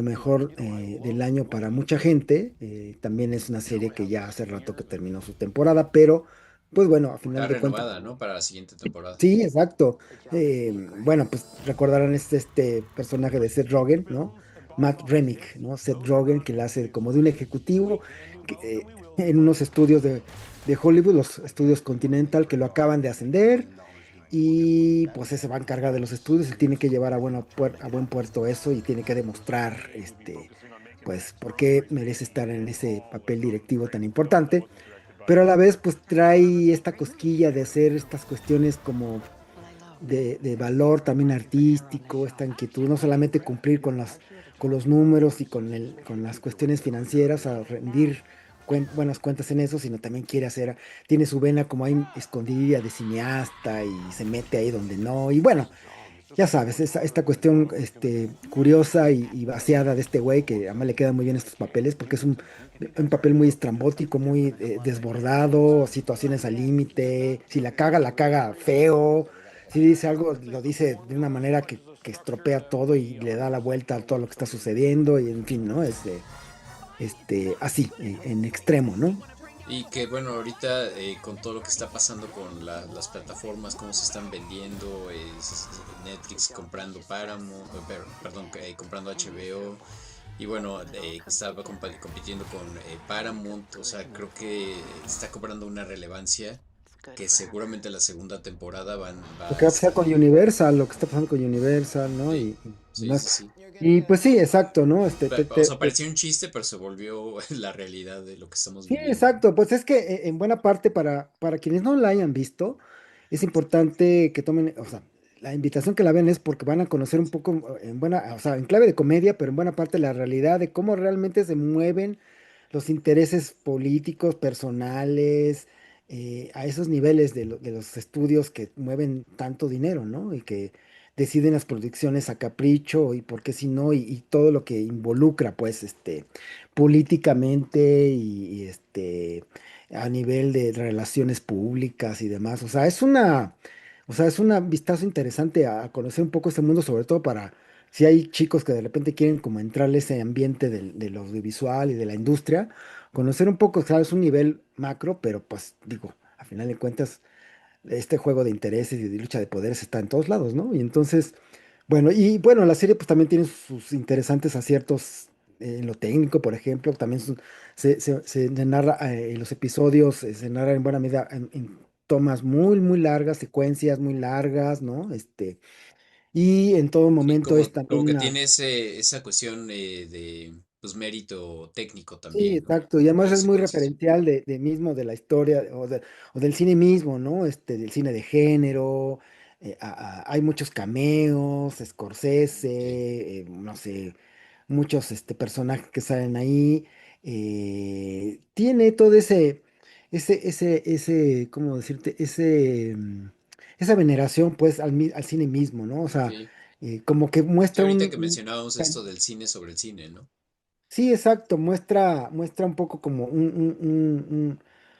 mejor del año para mucha gente. También es una serie que ya hace rato que terminó su temporada, pero pues bueno, a final está de cuentas. renovada, ¿no? Para la siguiente temporada. Sí, exacto. Bueno, pues recordarán este personaje de Seth Rogen, ¿no? Matt Remick, ¿no? Seth Rogen, que le hace como de un ejecutivo en unos estudios de Hollywood, los estudios Continental, que lo acaban de ascender y pues ese va a encargar de los estudios y tiene que llevar a buen puerto eso y tiene que demostrar, pues, por qué merece estar en ese papel directivo tan importante, pero a la vez pues trae esta cosquilla de hacer estas cuestiones como de valor también artístico, esta inquietud, no solamente cumplir con los números y con las cuestiones financieras, a rendir buenas cuentas en eso, sino también quiere hacer, tiene su vena como ahí escondidilla de cineasta y se mete ahí donde no, y bueno. Ya sabes, esta cuestión curiosa y vaciada de este güey, que además le quedan muy bien estos papeles, porque es un papel muy estrambótico, muy desbordado, situaciones al límite. Si la caga feo. Si dice algo, lo dice de una manera que estropea todo y le da la vuelta a todo lo que está sucediendo, y en fin, ¿no? Así, en extremo, ¿no? Y que bueno, ahorita con todo lo que está pasando con las plataformas, cómo se están vendiendo, Netflix comprando Paramount, perdón, comprando HBO, y bueno, estaba compitiendo con Paramount, o sea, creo que está cobrando una relevancia que seguramente la segunda temporada Lo va que a va a pasar con Universal, lo que está pasando con Universal, ¿no? sí, Y sí, más. sí, sí. Y pues sí, exacto, ¿no? O sea, parecía un chiste, pero se volvió la realidad de lo que estamos Sí, viviendo, ¿no? exacto. Pues es que en buena parte para quienes no la hayan visto, es importante que tomen, o sea, la invitación que la vean es porque van a conocer un poco en buena, o sea, en clave de comedia, pero en buena parte la realidad de cómo realmente se mueven los intereses políticos, personales, a esos niveles de los estudios que mueven tanto dinero, ¿no? Y que deciden las producciones a capricho y por qué si no, y todo lo que involucra, pues, políticamente a nivel de relaciones públicas y demás. O sea, es un vistazo interesante a conocer un poco este mundo, sobre todo para si hay chicos que de repente quieren como entrarle a ese ambiente de lo audiovisual y de la industria, conocer un poco, sabes, un nivel macro, pero pues digo, a final de cuentas este juego de intereses y de lucha de poderes está en todos lados, ¿no? Y entonces, bueno, la serie pues también tiene sus interesantes aciertos en lo técnico, por ejemplo, también se narra, los episodios se narran en buena medida en tomas muy, muy largas, secuencias muy largas, ¿no? Y en todo Sí, momento es como también que una. tiene esa cuestión de pues mérito técnico Sí, también, ¿no? exacto. Y además Varias es muy secuencias. referencial de mismo de la historia o del cine mismo, ¿no? Del cine de género. Hay muchos cameos, Sí, Scorsese, no sé, muchos personajes que salen ahí. Tiene todo ¿cómo decirte? Esa veneración, pues, al cine mismo, ¿no? O sea, sí. como que Sí, muestra ahorita que mencionábamos esto del cine sobre el cine, ¿no? Sí, exacto, muestra un poco como un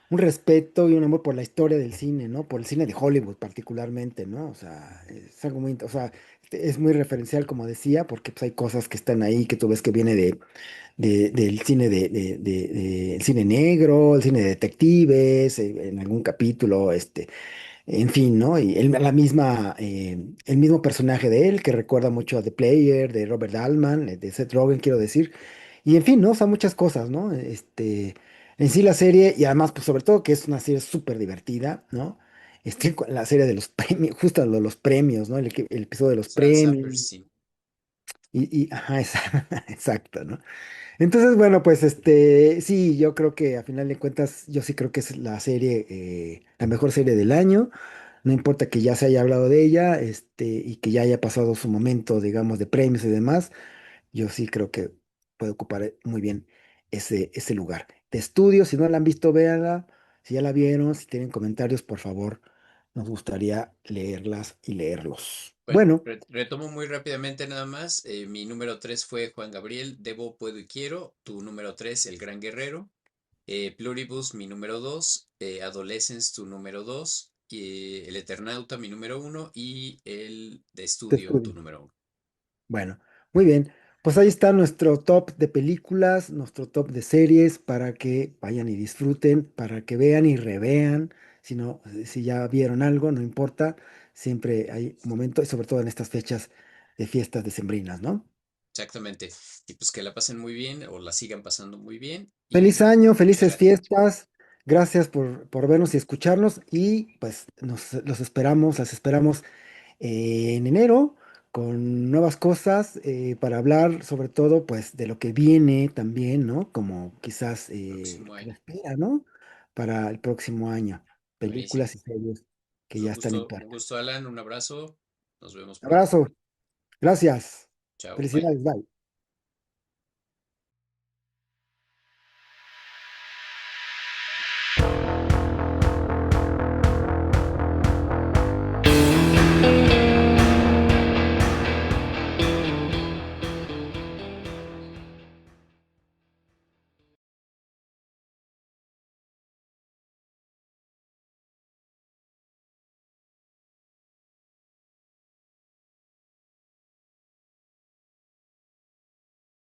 respeto y un amor por la historia del cine, ¿no? Por el cine de Hollywood particularmente, ¿no? O sea, es algo muy, o sea, es muy referencial, como decía, porque pues, hay cosas que están ahí que tú ves que viene del cine el cine negro, el cine de detectives, en algún capítulo, en fin, ¿no? Y el mismo personaje de él, que recuerda mucho a The Player, de Robert Altman, de Seth Rogen, quiero decir. Y en fin, ¿no? O sea, muchas cosas, ¿no? En sí la serie, y además, pues sobre todo que es una serie súper divertida, ¿no? La serie de los premios, justo lo de los premios, ¿no? El episodio de los San premios. Saperstein. Ajá, exacto, ¿no? Entonces, bueno, pues sí, yo creo que a final de cuentas, yo sí creo que es la serie, la mejor serie del año. No importa que ya se haya hablado de ella, y que ya haya pasado su momento, digamos, de premios y demás, yo sí creo que puede ocupar muy bien ese lugar. De estudio, si no la han visto, véanla. Si ya la vieron, si tienen comentarios, por favor, nos gustaría leerlas y leerlos. Bueno, Bueno, retomo muy rápidamente nada más. Mi número 3 fue Juan Gabriel, Debo, Puedo y Quiero. Tu número 3 El Gran Guerrero. Pluribus, mi número 2. Adolescence, tu número 2. El Eternauta, mi número uno. Y el de de estudio, tu estudio. número uno. Bueno, muy bien. Pues ahí está nuestro top de películas, nuestro top de series para que vayan y disfruten, para que vean y revean. Si no, si ya vieron algo, no importa. Siempre hay un momento, y sobre todo en estas fechas de fiestas decembrinas, ¿no? Exactamente. Y pues que la pasen muy bien o la sigan pasando muy bien. Feliz Y año, muchas felices gracias. fiestas. Gracias por vernos y escucharnos. Y pues los esperamos, las esperamos en enero con nuevas cosas para hablar sobre todo pues de lo que viene también, ¿no? Como quizás lo Próximo que nos año. espera, ¿no? Para el próximo año. Películas Buenísimo. y series que Pues ya están en un puerta. gusto, Alan. Un abrazo. Nos vemos pronto. Abrazo, gracias. Chao. Bye. Felicidades, bye.